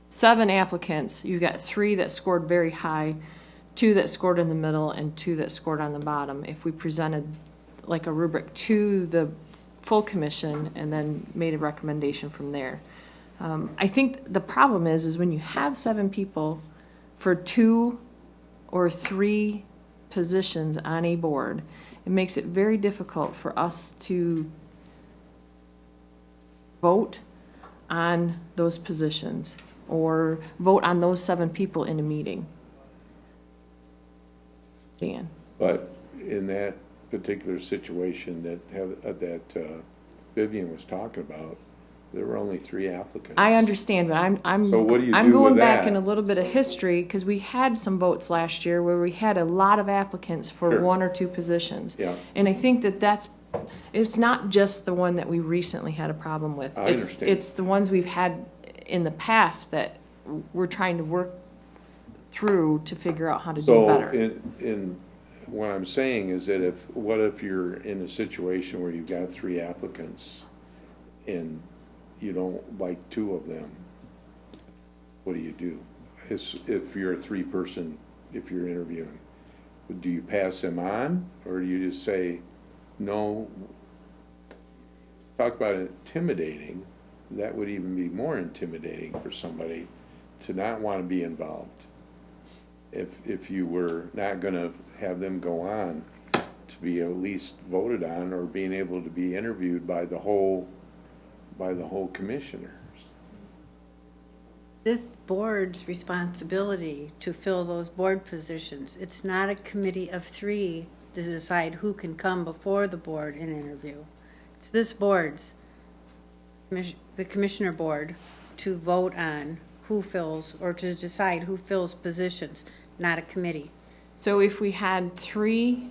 7 applicants, you've got 3 that scored very high, 2 that scored in the middle, and 2 that scored on the bottom. If we presented like a rubric to the full commission and then made a recommendation from there. I think the problem is when you have 7 people for 2 or 3 positions on a board, it makes it very difficult for us to vote on those positions or vote on those 7 people in a meeting. Dan? But in that particular situation that Vivian was talking about, there were only 3 applicants. I understand, but I'm So what do you I'm do going with back that? in a little bit of history because we had some votes last year where we had a lot of applicants for Sure. 1 or 2 positions. Yeah. And I think it's not just the one that we recently had a problem with. I understand. It's the ones we've had in the past that we're trying to work through to figure out how to do So better. in what I'm saying is that what if you're in a situation where you've got 3 applicants and you don't like 2 of them? What do you do? If you're a 3-person, if you're interviewing, do you pass them on or do you just say, no? Talk about intimidating, that would even be more intimidating for somebody to not want to be involved. If you were not gonna have them go on to be at least voted on or being able to be interviewed by the whole commissioners. This board's responsibility to fill those board positions. It's not a committee of 3 to decide who can come before the board and interview. It's this board's, the commissioner board, to vote on who fills, or to decide who fills positions, not a committee. So if we had 3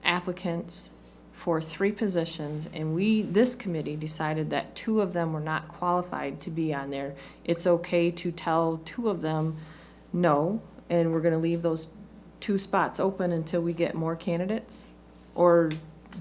applicants for 3 positions and this committee decided that 2 of them were not qualified to be on there, it's okay to tell 2 of them no, and we're gonna leave those 2 spots open until we get more candidates? Or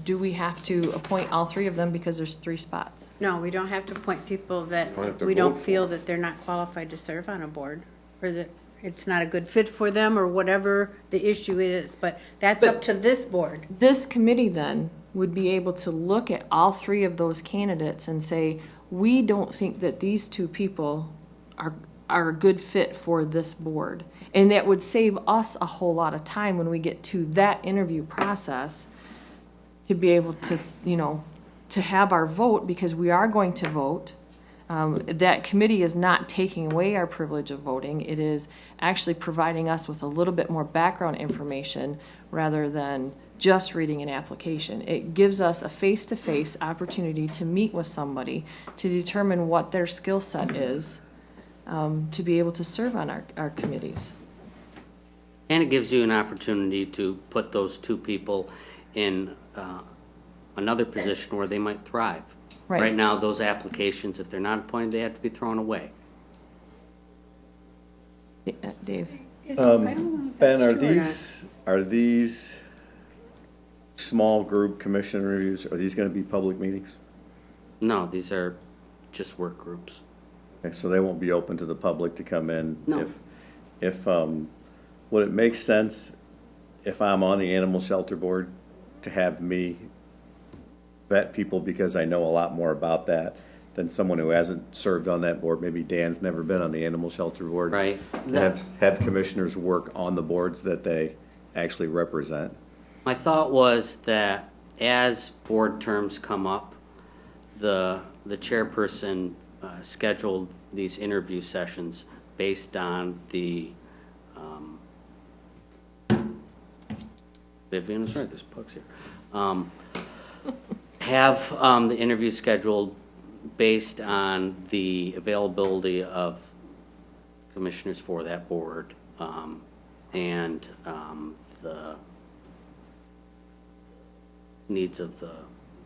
do we have to appoint all 3 of them because there's 3 spots? No, we don't have to appoint people that Don't have to we don't vote for feel them. that they're not qualified to serve on a board, or that it's not a good fit for them, or whatever the issue is, but that's up to this board. This committee then would be able to look at all 3 of those candidates and say, we don't think that these 2 people are a good fit for this board. And that would save us a whole lot of time when we get to that interview process to be able to, to have our vote, because we are going to vote That committee is not taking away our privilege of voting. It is actually providing us with a little bit more background information rather than just reading an application. It gives us a face-to-face opportunity to meet with somebody to determine what their skill set is, to be able to serve on our committees. And it gives you an opportunity to put those two people in another position where they might thrive. Right. Right now, those applications, if they're not appointed, they have to be thrown away. Dave? Ben, are these small group commission reviews, are these gonna be public meetings? No, these are just work groups. Okay, so they won't be open to the public to come in? No. If, would it make sense if I'm on the animal shelter board to have me vet people because I know a lot more about that than someone who hasn't served on that board? Maybe Dan's never been on the animal shelter board. Right. Have commissioners work on the boards that they actually represent. My thought was that as board terms come up, the chairperson scheduled these interview sessions based on the, Vivian is right, there's bugs here. Have the interview scheduled based on the availability of commissioners for that board, and the needs of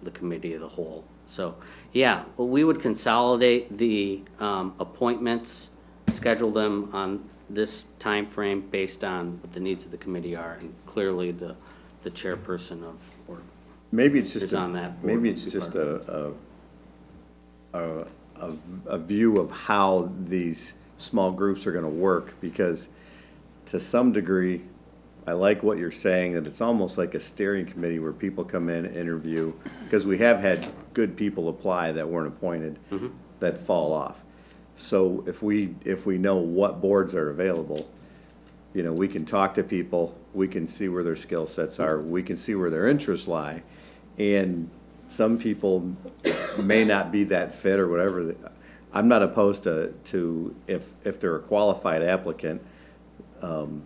the committee of the whole. So, yeah, well, we would consolidate the appointments, schedule them on this time frame based on what the needs of the committee are, and clearly the chairperson of, or Maybe it's just is on that board. maybe it's just a view of how these small groups are gonna work, because to some degree, I like what you're saying, that it's almost like a steering committee where people come in, interview, because we have had good people apply that weren't appointed, that fall off. So if we know what boards are available, you know, we can talk to people, we can see where their skill sets are, we can see where their interests lie. And some people may not be that fit or whatever. I'm not opposed to if they're a qualified applicant, and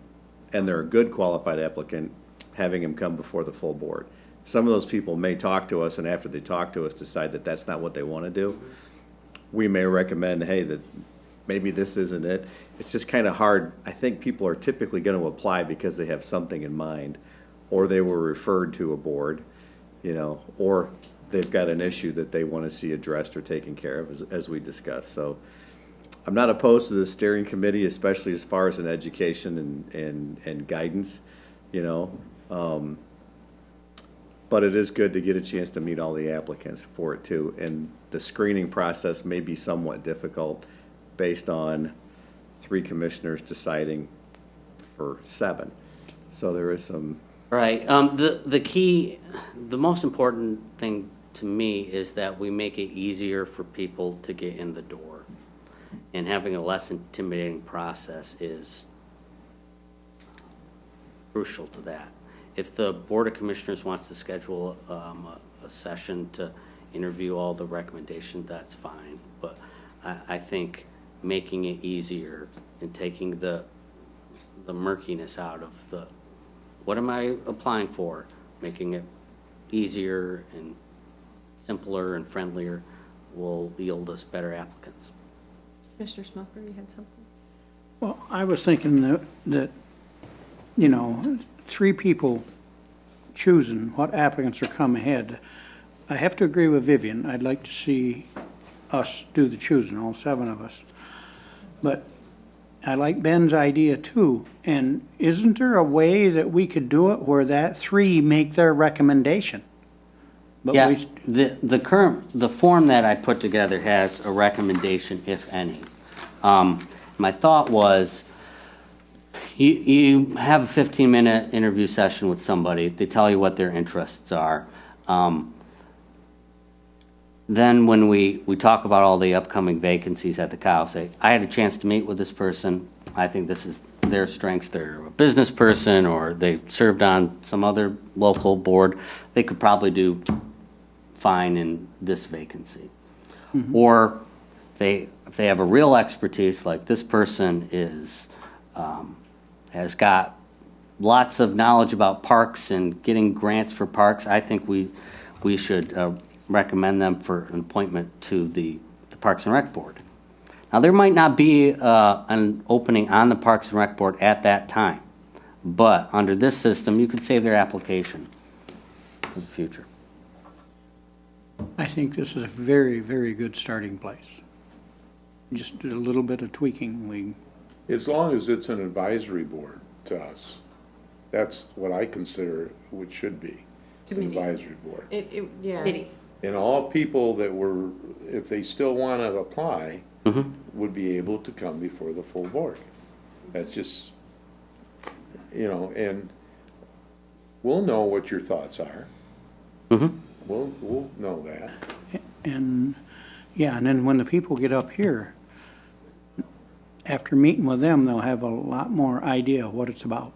they're a good qualified applicant, having them come before the full board. Some of those people may talk to us, and after they talk to us, decide that that's not what they want to do. We may recommend, hey, that maybe this isn't it. It's just kind of hard. I think people are typically going to apply because they have something in mind, or they were referred to a board, you know, or they've got an issue that they want to see addressed or taken care of, as we discussed. So I'm not opposed to the steering committee, especially as far as an education and guidance, you know. But it is good to get a chance to meet all the applicants for it too. And the screening process may be somewhat difficult based on 3 commissioners deciding for 7. So there is some. Right. The key, the most important thing to me is that we make it easier for people to get in the door. And having a less intimidating process is crucial to that. If the Board of Commissioners wants to schedule a session to interview all the recommendations, that's fine. But I think making it easier and taking the murkiness out of the, what am I applying for? Making it easier and simpler and friendlier will yield us better applicants. Commissioner Smoker, you had something? Well, I was thinking that, you know, 3 people choosing what applicants are come ahead. I have to agree with Vivian. I'd like to see us do the choosing, all 7 of us. But I like Ben's idea too. And isn't there a way that we could do it where that 3 make their recommendation? But Yeah, we- the form that I put together has a recommendation, if any. My thought was, you have a 15-minute interview session with somebody, they tell you what their interests are. Then when we talk about all the upcoming vacancies at the COW, say, I had a chance to meet with this person, I think this is their strengths, they're a business person, or they served on some other local board, they could probably do fine in this vacancy. Or if they have a real expertise, like this person is, has got lots of knowledge about parks and getting grants for parks, I think we should recommend them for an appointment to the Parks and Rec Board. Now, there might not be an opening on the Parks and Rec Board at that time, but under this system, you could save their application for the future. I think this is a very, very good starting place. Just a little bit of tweaking, As long as it's an advisory board to us, that's what I consider what should be, an advisory board. Yeah. Committee. And all people that were, if they still want to apply, would be able to come before the full board. That's just, and we'll know what your thoughts are. We'll know that. and, yeah, and then when the people get up here, after meeting with them, they'll have a lot more idea of what it's about.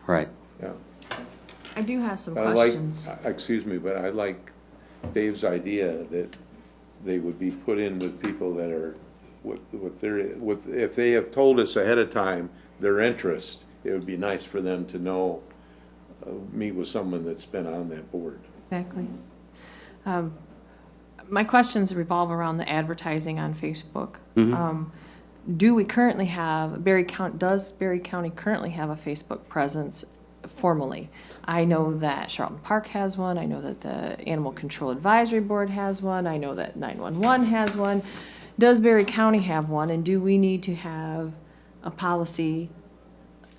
Right. Yeah. I do have some I like, questions. excuse me, but I like Dave's idea that they would be put in with people that are, if they have told us ahead of time their interest, it would be nice for them to know, meet with someone that's been on that board. Exactly. My questions revolve around the advertising on Facebook. Do we currently have, does Berry County currently have a Facebook presence formally? I know that Charlton Park has one. I know that the Animal Control Advisory Board has one. I know that 911 has one. Does Berry County have one? And do we need to have a policy,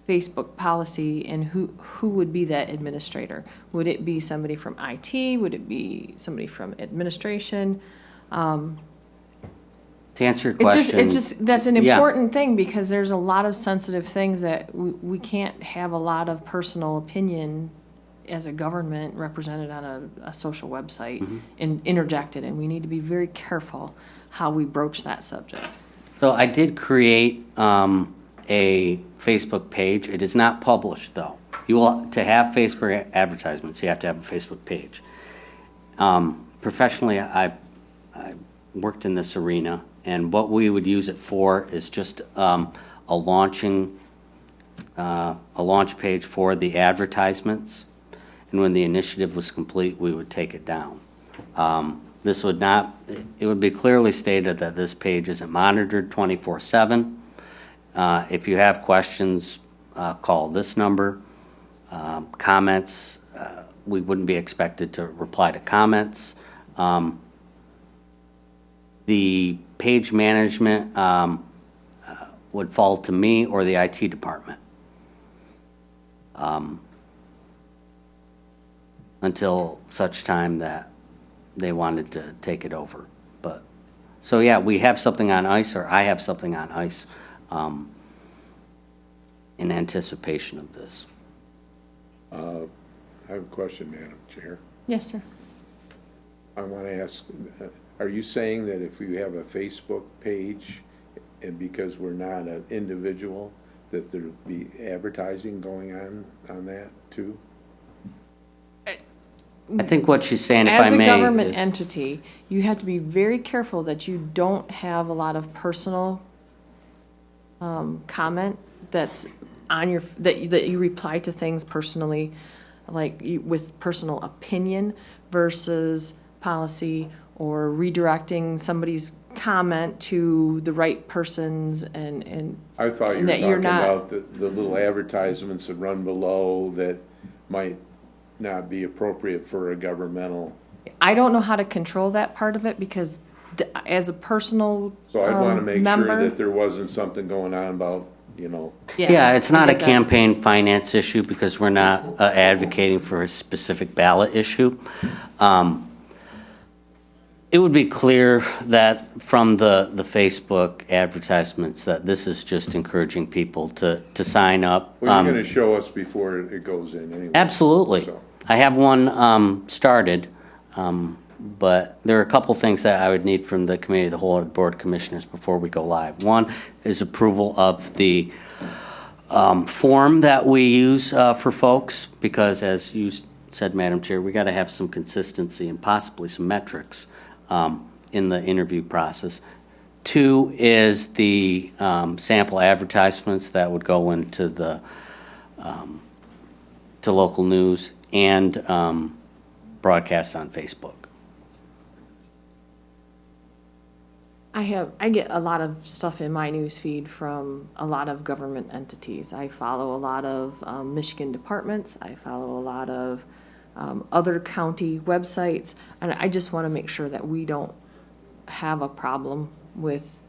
Facebook policy, and who would be that administrator? Would it be somebody from IT? Would it be somebody from administration? To answer your question. It's just, that's an yeah. important thing because there's a lot of sensitive things that we can't have a lot of personal opinion as a government represented on a social website and interjected, and we need to be very careful how we broach that subject. So I did create a Facebook page. It is not published, though. You will, to have Facebook advertisements, you have to have a Facebook page. Professionally, I worked in this arena, and what we would use it for is just a launch page for the advertisements. And when the initiative was complete, we would take it down. This would not, it would be clearly stated that this page isn't monitored 24/7. If you have questions, call this number. Comments, we wouldn't be expected to reply to comments. The page management would fall to me or the IT department until such time that they wanted to take it over. But so yeah, we have something on ice, or I have something on ice in anticipation of this. I have a question, Madam Chair. Yes, sir. I want to ask, are you saying that if you have a Facebook page, and because we're not an individual, that there'll be advertising going on that too? I think what she's saying, if I As a may, government is- entity, you have to be very careful that you don't have a lot of personal comment that's on your, that you reply to things personally, like with personal opinion versus policy, or redirecting somebody's comment to the right persons and I thought you were that you're talking not- about the little advertisements that run below that might not be appropriate for a governmental. I don't know how to control that part of it because as a personal So I'd want to make member, sure that there wasn't something going on about, Yeah, it's not I a get that. campaign finance issue because we're not advocating for a specific ballot issue. It would be clear that from the Facebook advertisements that this is just encouraging people to sign up. well, you're going to show us before it goes in anyway. Absolutely. So- I have one started, but there are a couple things that I would need from the committee of the whole, or the board of commissioners before we go live. One is approval of the form that we use for folks, because as you said, Madam Chair, we got to have some consistency and possibly some metrics in the interview process. 2 is the sample advertisements that would go into the, to local news and broadcast on Facebook. I get a lot of stuff in my news feed from a lot of government entities. I follow a lot of Michigan departments. I follow a lot of other county websites. And I just want to make sure that we don't have a problem with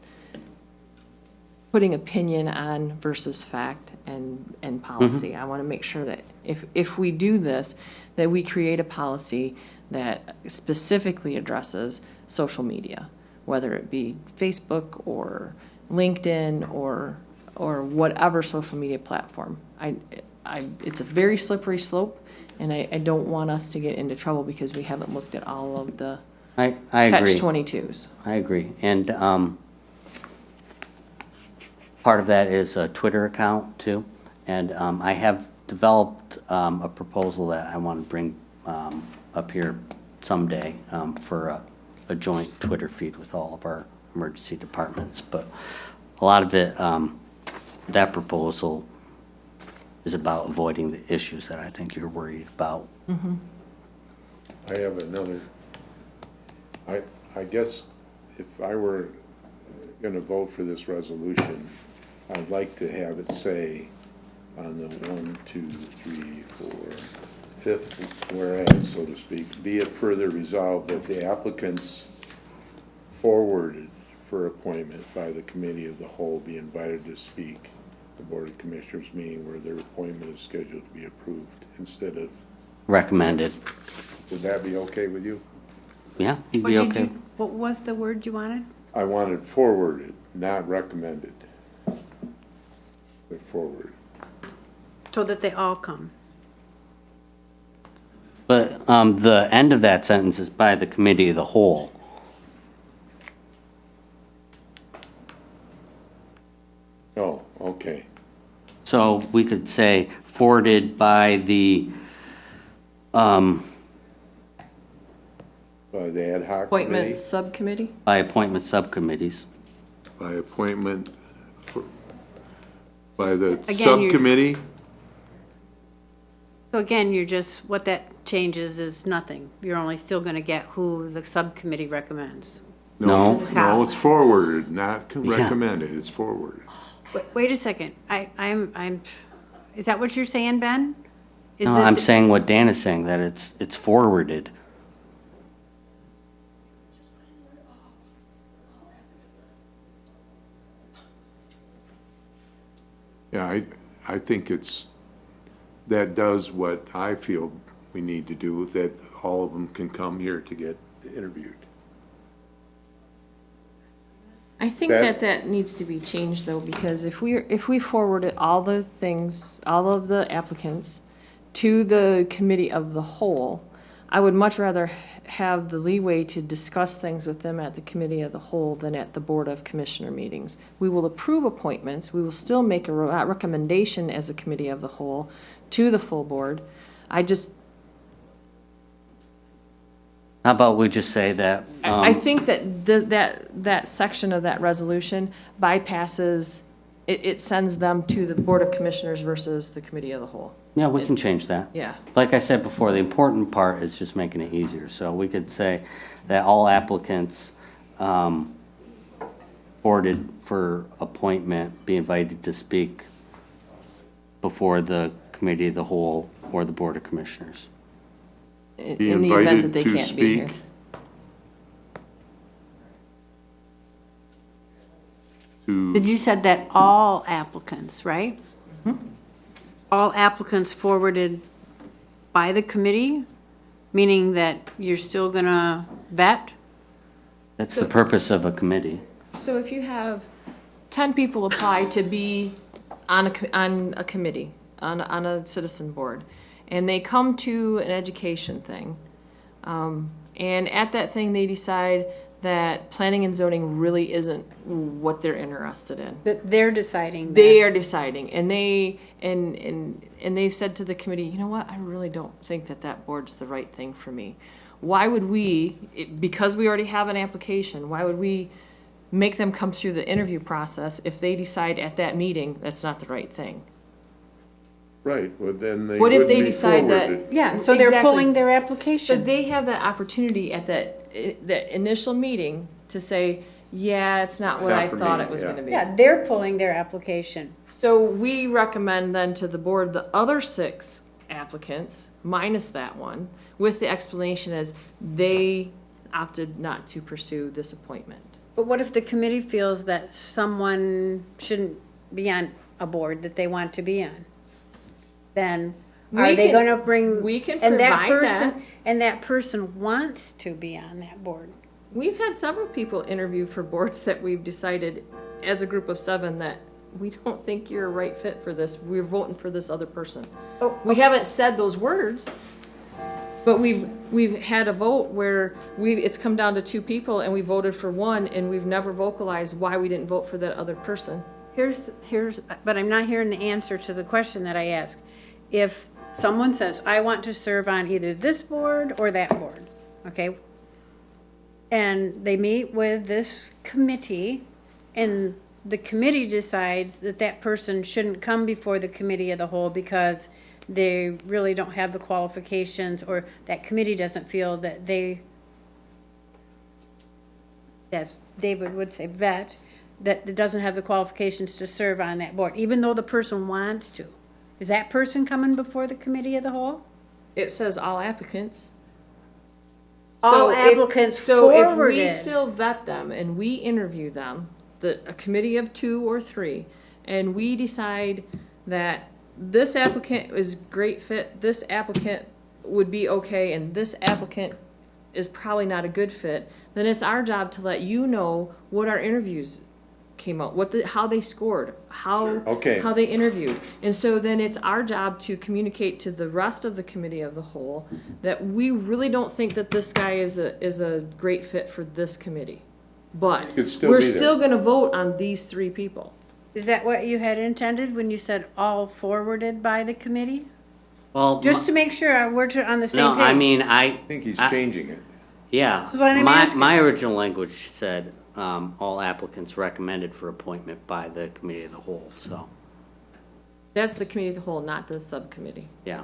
putting opinion on versus fact and policy. I want to make sure that if we do this, that we create a policy that specifically addresses social media, whether it be Facebook or LinkedIn or whatever social media platform. It's a very slippery slope, and I don't want us to get into trouble because we haven't looked at all of the I agree. catch-22s. I agree. And part of that is a Twitter account too. And I have developed a proposal that I want to bring up here someday for a joint Twitter feed with all of our emergency departments. But a lot of it, that proposal is about avoiding the issues that I think you're worried about. I have another, I guess if I were gonna vote for this resolution, I'd like to have it say on the 1, 2, 3, 4, 5th whereas, so to speak, be it further resolved that the applicants forwarded for appointment by the committee of the whole be invited to speak at the Board of Commissioners meeting where their appointment is scheduled to be approved instead of, Recommended. would that be okay with you? Yeah, you'd What be did okay. you, what was the word you wanted? I wanted forwarded, not recommended. But forward. So that they all come. But the end of that sentence is by the committee of the whole. Oh, okay. So we could say forwarded by the, By the ad hoc Appointment committee? subcommittee? by appointment subcommittees. By appointment, by the Again, you- subcommittee? So again, you're just, what that changes is nothing. You're only still gonna get who the subcommittee recommends. No. No, it's forwarded, not Yeah. recommended, it's forwarded. Wait a second, I'm, is that what you're saying, Ben? Is No, it I'm the- saying what Dan is saying, that it's forwarded. Yeah, I think that does what I feel we need to do, that all of them can come here to get interviewed. I think That- that needs to be changed though, because if we forwarded all the things, all of the applicants to the committee of the whole, I would much rather have the leeway to discuss things with them at the committee of the whole than at the Board of Commissioner meetings. We will approve appointments, we will still make a recommendation as a committee of the whole to the full board. How about we just say that, I think that that section of that resolution bypasses, it sends them to the Board of Commissioners versus the Committee of the Whole. yeah, we can change that. Yeah. Like I said before, the important part is just making it easier. So we could say that all applicants forwarded for appointment be invited to speak before the committee of the whole or the Board of Commissioners. Be In the event that invited they to can't be here. speak. To, Did you said that all applicants, right? All applicants forwarded by the committee, meaning that you're still gonna vet? That's the purpose of a committee. So if you have 10 people apply to be on a committee, on a citizen board, and they come to an education thing, and at that thing they decide that planning and zoning really isn't what they're interested in. That they're deciding that. They are deciding, and they've said to the committee, you know what, I really don't think that board's the right thing for me. Why would we, because we already have an application, why would we make them come through the interview process if they decide at that meeting that's not the right thing. Right, well, then they What if wouldn't they be decide that? forwarded. Yeah, so they're Exactly. pulling their So application. they have that opportunity at that initial meeting to say, yeah, it's not what Not I for thought me, it was yeah. gonna be. Yeah, they're pulling their application. So we recommend then to the board, the other 6 applicants, minus that one, with the explanation as they opted not to pursue this appointment. But what if the committee feels that someone shouldn't be on a board that they want to be on? Then are We they can- gonna bring? we can and that provide person- that. And that person wants to be on that board. We've had several people interview for boards that we've decided as a group of 7 that we don't think you're a right fit for this. We're voting for this other person. Oh, We haven't said those words, but we've had a vote where it's come down to 2 people and we voted for one and we've never vocalized why we didn't vote for that other person. But I'm not hearing the answer to the question that I asked. If someone says, I want to serve on either this board or that board, okay? And they meet with this committee, and the committee decides that that person shouldn't come before the committee of the whole because they really don't have the qualifications, or that committee doesn't feel that as David would say, that it doesn't have the qualifications to serve on that board, even though the person wants to. Is that person coming before the committee of the whole? It says all applicants. All if- applicants So if we forwarded. still vet them and we interview them, a committee of 2 or 3, and we decide that this applicant is great fit, this applicant would be okay, and this applicant is probably not a good fit, then it's our job to let you know what our interviews came out, how they scored, Okay. how they interviewed. And so then it's our job to communicate to the rest of the committee of the whole that we really don't think that this guy is a great fit for this committee. But could still we're be there. still gonna vote on these 3 people. Is that what you had intended when you said all forwarded by the committee? Well, Just to make sure we're on the same no, page. I mean, I think he's changing it. yeah. That's what I'm My, asking. my original language said, all applicants recommended for appointment by the committee of the whole, so, That's the committee of the whole, not the subcommittee. yeah.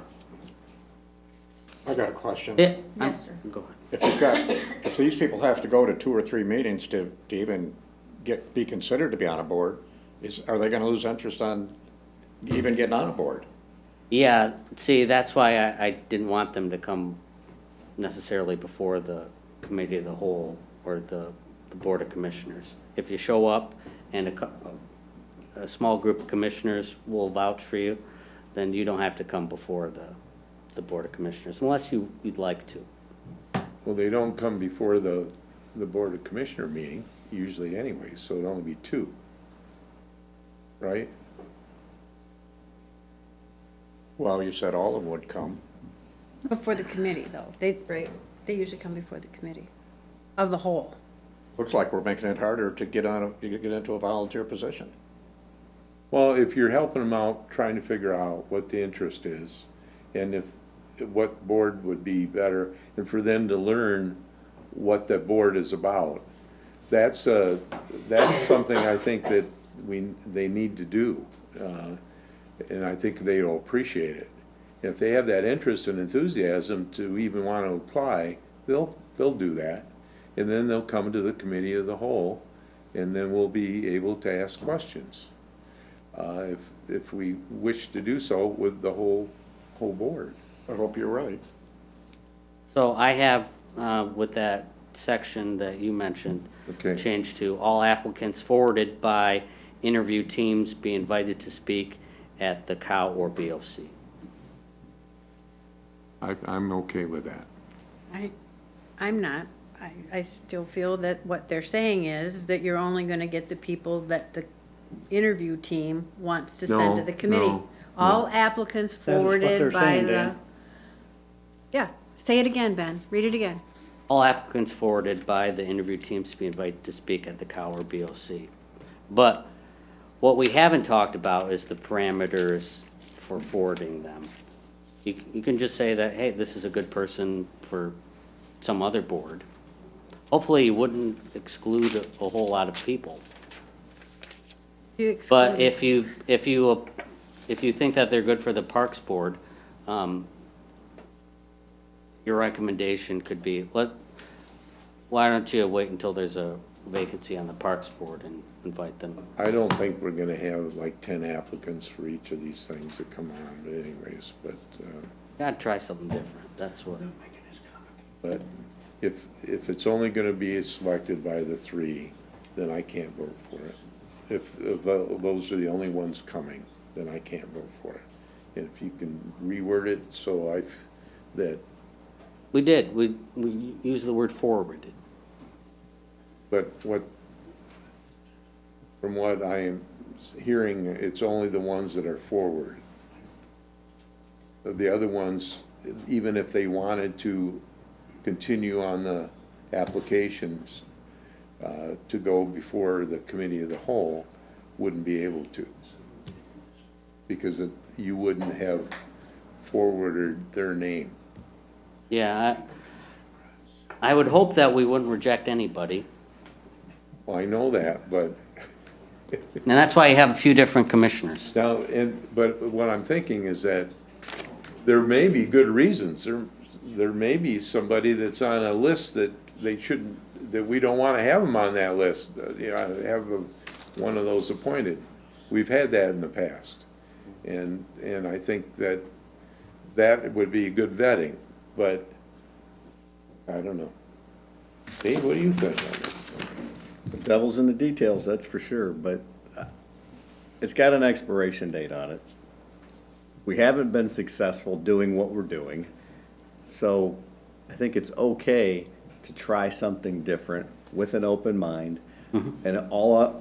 I got a question. Yes, sir. Go ahead. If these people have to go to 2 or 3 meetings to even be considered to be on a board, are they gonna lose interest on even getting on a board? Yeah, see, that's why I didn't want them to come necessarily before the committee of the whole or the Board of Commissioners. If you show up and a small group of commissioners will vouch for you, then you don't have to come before the Board of Commissioners, unless you'd like to. Well, they don't come before the Board of Commissioner meeting, usually anyway, so it'd only be 2. Right? Well, you said all of them would come. Before the committee, though. They usually come before the committee of the whole. Looks like we're making it harder to get into a volunteer position. Well, if you're helping them out, trying to figure out what the interest is, and what board would be better, and for them to learn what that board is about, that's something I think that they need to do, and I think they'll appreciate it. If they have that interest and enthusiasm to even want to apply, they'll do that. And then they'll come to the committee of the whole, and then we'll be able to ask questions. If we wish to do so with the whole board. I hope you're right. So I have, with that section that you mentioned, Okay. changed to all applicants forwarded by interview teams be invited to speak at the COW or BOC. I'm okay with that. I'm not. I still feel that what they're saying is that you're only gonna get the people that the interview team wants to send to No, the committee. no, All applicants That is what they're forwarded by saying, the. Dan. Yeah, say it again, Ben. Read it again. All applicants forwarded by the interview teams to be invited to speak at the COW or BOC. But what we haven't talked about is the parameters for forwarding them. You can just say that, hey, this is a good person for some other board. hopefully you wouldn't exclude a whole lot of people. You But exclude- if you think that they're good for the Parks Board, your recommendation could be, why don't you wait until there's a vacancy on the Parks Board and invite them? I don't think we're gonna have like 10 applicants for each of these things that come on, but anyways, Gotta try something different, that's what. but if it's only gonna be selected by the three, then I can't vote for it. If those are the only ones coming, then I can't vote for it. And if you can reword it so that, We did, we used the word forwarded. but from what I am hearing, it's only the ones that are forward. The other ones, even if they wanted to continue on the applications to go before the committee of the whole, wouldn't be able to. Because you wouldn't have forwarded their name. Yeah, I would hope that we wouldn't reject anybody. Well, I know that, but And that's why you have a few different commissioners. now, but what I'm thinking is that there may be good reasons. There may be somebody that's on a list that they shouldn't, that we don't want to have them on that list. Have one of those appointed. We've had that in the past. And I think that would be good vetting, but I don't know. Dave, what do you think on this? The devil's in the details, that's for sure, but it's got an expiration date on it. We haven't been successful doing what we're doing, so I think it's okay to try something different with an open mind. And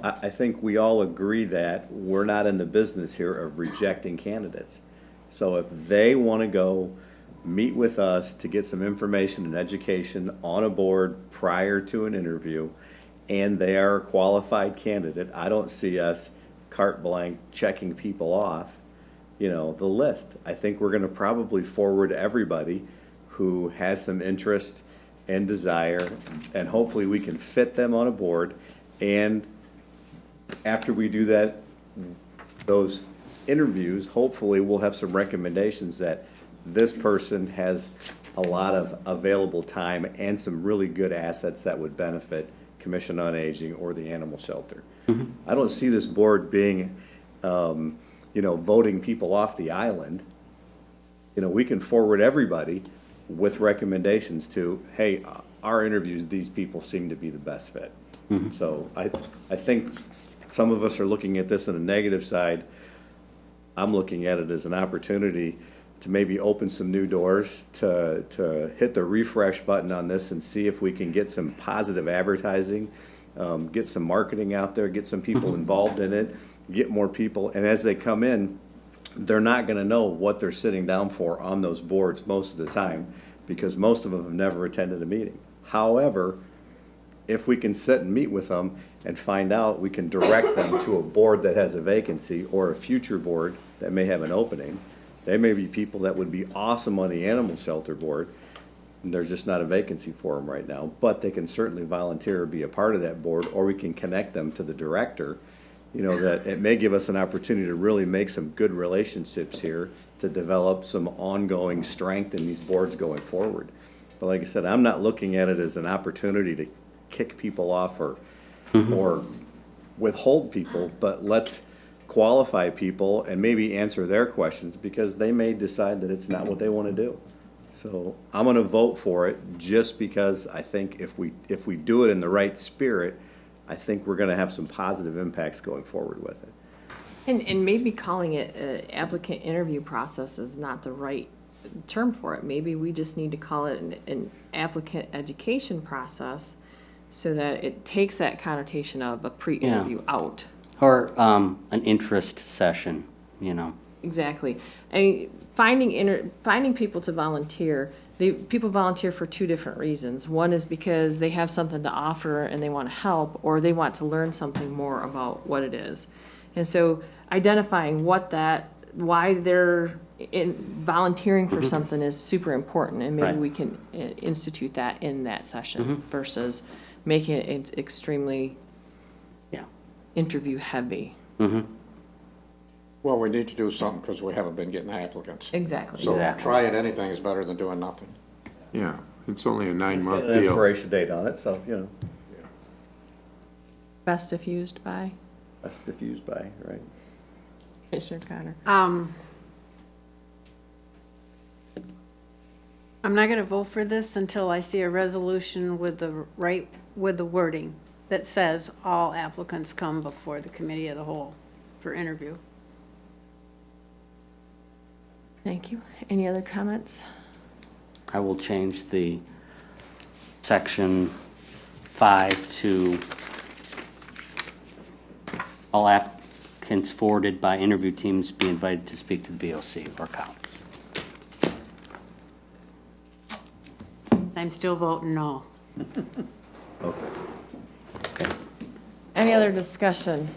I think we all agree that we're not in the business here of rejecting candidates. So if they want to go meet with us to get some information and education on a board prior to an interview, and they are a qualified candidate, I don't see us carte blanche checking people off, the list. I think we're going to probably forward everybody who has some interest and desire, and hopefully we can fit them on a board. And after we do that, those interviews, hopefully we'll have some recommendations that this person has a lot of available time and some really good assets that would benefit Commission on Aging or the animal shelter. I don't see this board being, voting people off the island. We can forward everybody with recommendations to, hey, our interviews, these people seem to be the best fit. So I think some of us are looking at this in a negative side. I'm looking at it as an opportunity to maybe open some new doors, to hit the refresh button on this and see if we can get some positive advertising, get some marketing out there, get some people involved in it, get more people. And as they come in, they're not going to know what they're sitting down for on those boards most of the time, because most of them have never attended a meeting. However, if we can sit and meet with them and find out, we can direct them to a board that has a vacancy or a future board that may have an opening. They may be people that would be awesome on the animal shelter board, and there's just not a vacancy for them right now, but they can certainly volunteer or be a part of that board, or we can connect them to the director. That it may give us an opportunity to really make some good relationships here to develop some ongoing strength in these boards going forward. But like I said, I'm not looking at it as an opportunity to kick people off or withhold people, but let's qualify people and maybe answer their questions, because they may decide that it's not what they want to do. So I'm going to vote for it just because I think if we do it in the right spirit, I think we're going to have some positive impacts going forward with it. And maybe calling it an applicant interview process is not the right term for it. Maybe we just need to call it an applicant education process, so that it takes that connotation of a pre-interview out. Or an interest session, Exactly. Finding people to volunteer. People volunteer for two different reasons. One is because they have something to offer and they want to help, or they want to learn something more about what it is. And so identifying why they're volunteering for something is super important, and maybe Right. we can institute that in that session versus making it extremely Yeah. interview heavy. Well, we need to do something because we haven't been getting applicants. Exactly. So Exactly. trying anything is better than doing nothing. Yeah, it's only a It's got 9-month an deal. expiration date on it, so, you know, Best if used by that's diffused by, right? Commissioner Connor. I'm not gonna vote for this until I see a resolution with the wording that says all applicants come before the committee of the whole for interview. Thank you. Any other comments? I will change the section 5 to all applicants forwarded by interview teams be invited to speak to the BOC or COW. I'm still voting no. Okay. Any other discussion?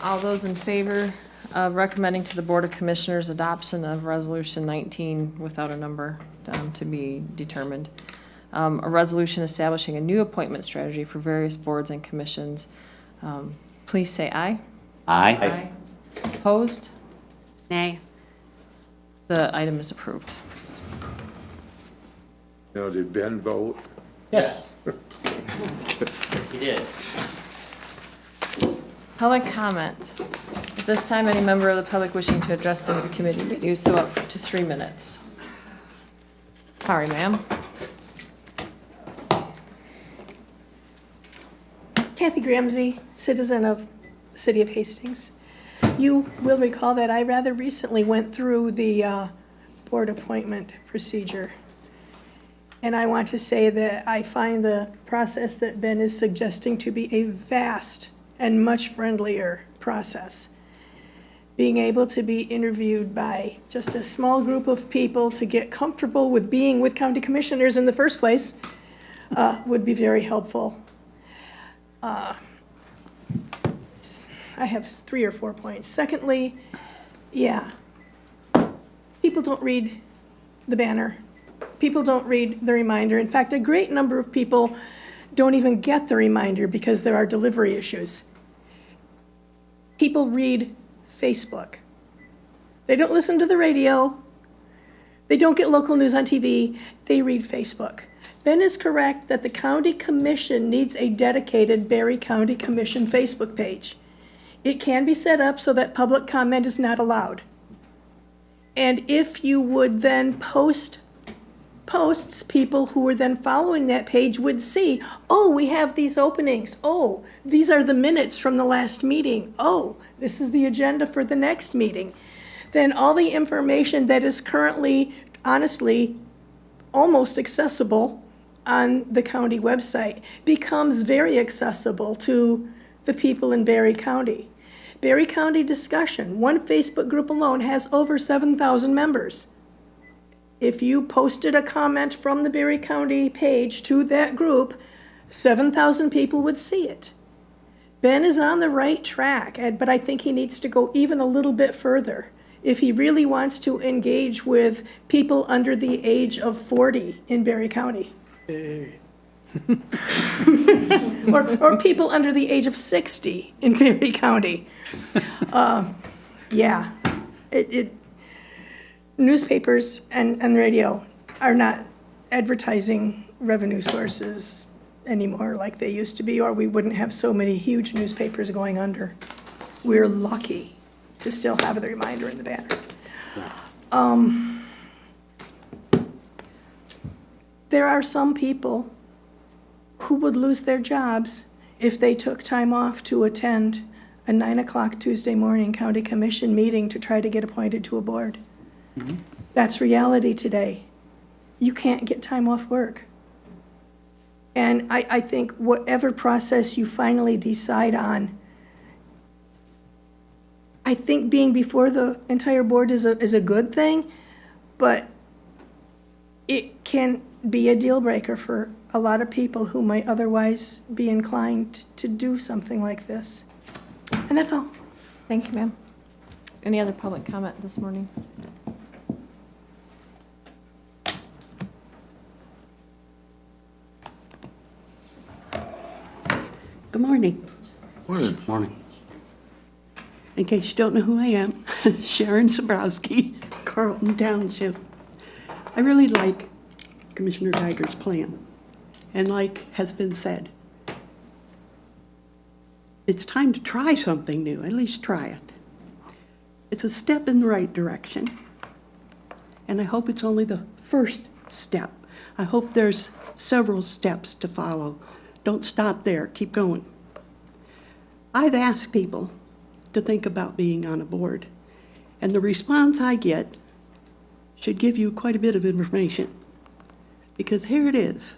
All those in favor of recommending to the Board of Commissioners adoption of Resolution 19 without a number to be determined, a resolution establishing a new appointment strategy for various boards and commissions, please say aye. Aye. Opposed? Nay. The item is approved. Now, did Ben vote? Yes. He did. Public comment. At this time, any member of the public wishing to address the committee may do so up to 3 minutes. Sorry, ma'am. Kathy Gramsey, citizen of the City of Hastings. You will recall that I rather recently went through the board appointment procedure. And I want to say that I find the process that Ben is suggesting to be a vast and much friendlier process. Being able to be interviewed by just a small group of people to get comfortable with being with county commissioners in the first place would be very helpful. I have 3 or 4 points. Secondly, yeah, people don't read the banner. People don't read the reminder. In fact, a great number of people don't even get the reminder because there are delivery issues. People read Facebook. They don't listen to the radio. They don't get local news on TV. They read Facebook. Ben is correct that the county commission needs a dedicated Berry County Commission Facebook page. It can be set up so that public comment is not allowed. And if you would then posts, people who are then following that page would see, oh, we have these openings. Oh, these are the minutes from the last meeting. Oh, this is the agenda for the next meeting. Then all the information that is currently, honestly, almost accessible on the county website becomes very accessible to the people in Berry County. Berry County Discussion, one Facebook group alone, has over 7,000 members. If you posted a comment from the Berry County page to that group, 7,000 people would see it. Ben is on the right track, but I think he needs to go even a little bit further if he really wants to engage with people under the age of 40 in Berry County. or people under the age of 60 in Berry County. Yeah, newspapers and radio are not advertising revenue sources anymore like they used to be, or we wouldn't have so many huge newspapers going under. We're lucky to still have the reminder in the banner. There are some people who would lose their jobs if they took time off to attend a 9 o'clock Tuesday morning county commission meeting to try to get appointed to a board. Mm-hmm. That's reality today. You can't get time off work. And I think whatever process you finally decide on, I think being before the entire board is a good thing, but it can be a deal breaker for a lot of people who might otherwise be inclined to do something like this. And that's all. Thank you, ma'am. Any other public comment this morning? Good morning. Morning. In case you don't know who I am, Sharon Sabrowski, Carlton Township. I really like Commissioner Geiger's plan. And like has been said, it's time to try something new, at least try it. It's a step in the right direction. And I hope it's only the first step. I hope there's several steps to follow. Don't stop there, keep going. I've asked people to think about being on a board, and the response I get should give you quite a bit of information. Because here it is.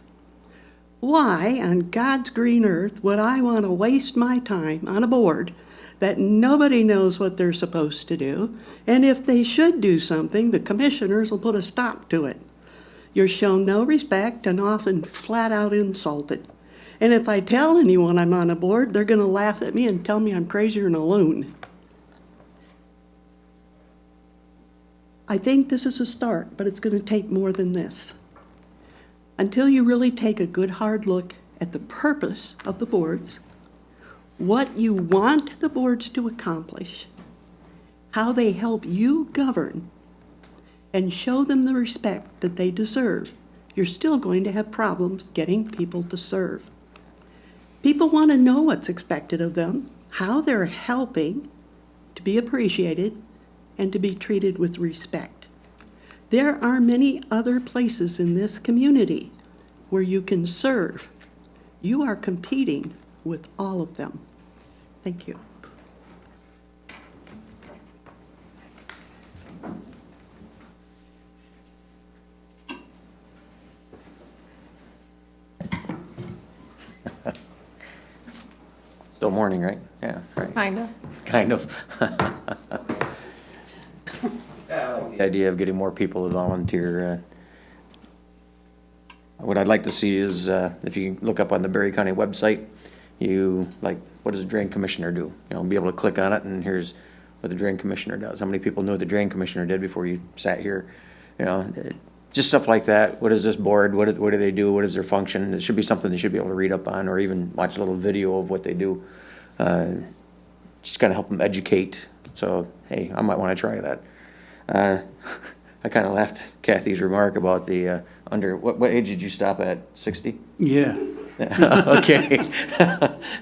Why on God's green earth would I want to waste my time on a board that nobody knows what they're supposed to do, and if they should do something, the commissioners will put a stop to it? You're shown no respect and often flat out insulted. And if I tell anyone I'm on a board, they're going to laugh at me and tell me I'm crazier than a loon. I think this is a start, but it's going to take more than this. Until you really take a good hard look at the purpose of the boards, what you want the boards to accomplish, how they help you govern, and show them the respect that they deserve, you're still going to have problems getting people to serve. People want to know what's expected of them, how they're helping to be appreciated and to be treated with respect. There are many other places in this community where you can serve. You are competing with all of them. Thank you. Still morning, right? Yeah, right. Kinda. Kind of. Yeah, I like the idea of getting more people to volunteer. What I'd like to see is, if you look up on the Berry County website, what does the drain commissioner do? Be able to click on it, and here's what the drain commissioner does. How many people knew what the drain commissioner did before you sat here? Just stuff like that. What is this board? What do they do? What is their function? It should be something they should be able to read up on, or even watch a little video of what they do. Just kind of help them educate. So, hey, I might want to try that. I kind of laughed at Kathy's remark about the what age did you stop at? 60? Yeah. Okay.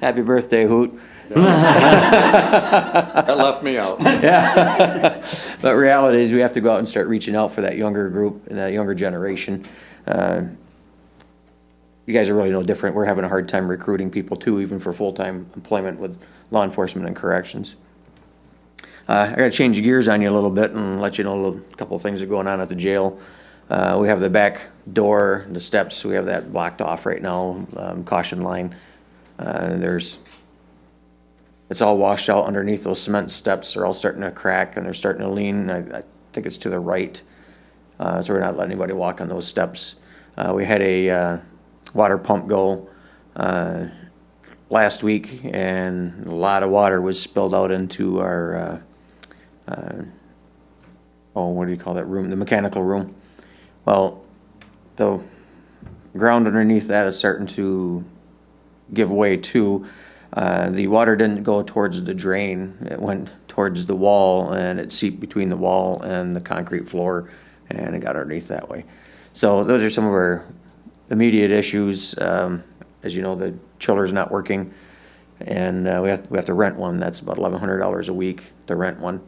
Happy birthday, Hoot. That left me out. Yeah. But reality is we have to go out and start reaching out for that younger group and that younger generation. You guys are really no different. We're having a hard time recruiting people too, even for full-time employment with law enforcement and corrections. I got to change gears on you a little bit and let you know a couple of things are going on at the jail. We have the back door, the steps, we have that blocked off right now, caution line. It's all washed out underneath those cement steps. They're all starting to crack and they're starting to lean. I think it's to the right. So we're not letting anybody walk on those steps. We had a water pump go last week, and a lot of water was spilled out into our, what do you call that room? The mechanical room. Well, the ground underneath that is starting to give way too. The water didn't go towards the drain. It went towards the wall, and it seeped between the wall and the concrete floor, and it got underneath that way. So those are some of our immediate issues. As you know, the chiller's not working, and we have to rent one. That's about $1,100 a week to rent one.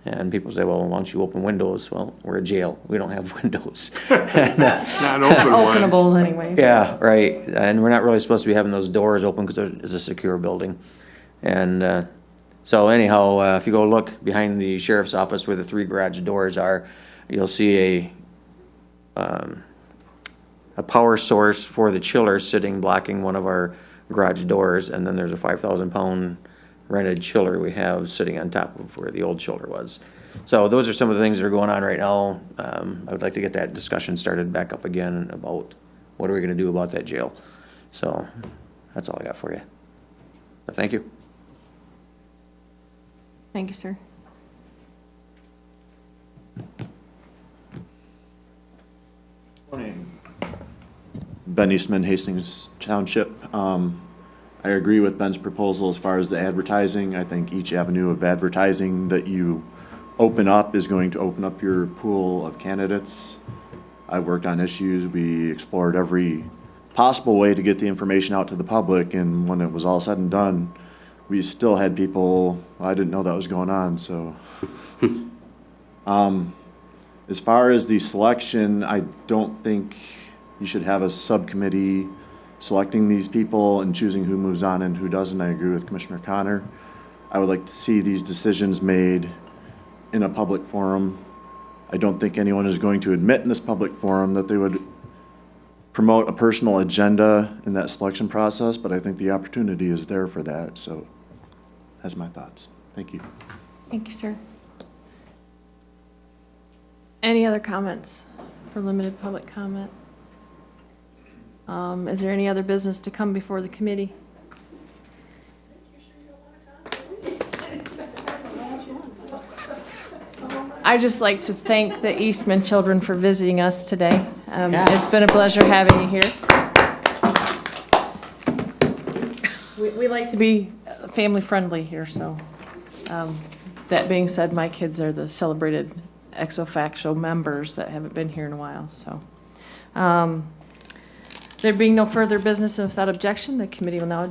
And people say, well, why don't you open windows? Well, we're a jail. We don't have windows. Not open ones. Openable anyways. Yeah, right. And we're not really supposed to be having those doors open because it's a secure building. And so anyhow, if you go look behind the sheriff's office where the 3 garage doors are, you'll see a power source for the chiller sitting blocking one of our garage doors, and then there's a 5,000-pound rented chiller we have sitting on top of where the old chiller was. So those are some of the things that are going on right now. I would like to get that discussion started back up again about what are we going to do about that jail. So that's all I got for you. But thank you. Thank you, sir. Morning. Ben Eastman, Hastings Township. I agree with Ben's proposal as far as the advertising. I think each avenue of advertising that you open up is going to open up your pool of candidates. I've worked on issues. We explored every possible way to get the information out to the public, and when it was all said and done, we still had people, I didn't know that was going on, so. As far as the selection, I don't think you should have a subcommittee selecting these people and choosing who moves on and who doesn't. I agree with Commissioner Connor. I would like to see these decisions made in a public forum. I don't think anyone is going to admit in this public forum that they would promote a personal agenda in that selection process, but I think the opportunity is there for that, so that's my thoughts. Thank you. Thank you, sir. Any other comments for limited public comment? Is there any other business to come before the committee? I'd just like to thank the Eastman children for visiting us today. It's been a pleasure having you here. We like to be family friendly here, so. That being said, my kids are the celebrated ex officio members that haven't been here in a while, so. There being no further business and without objection, the committee will now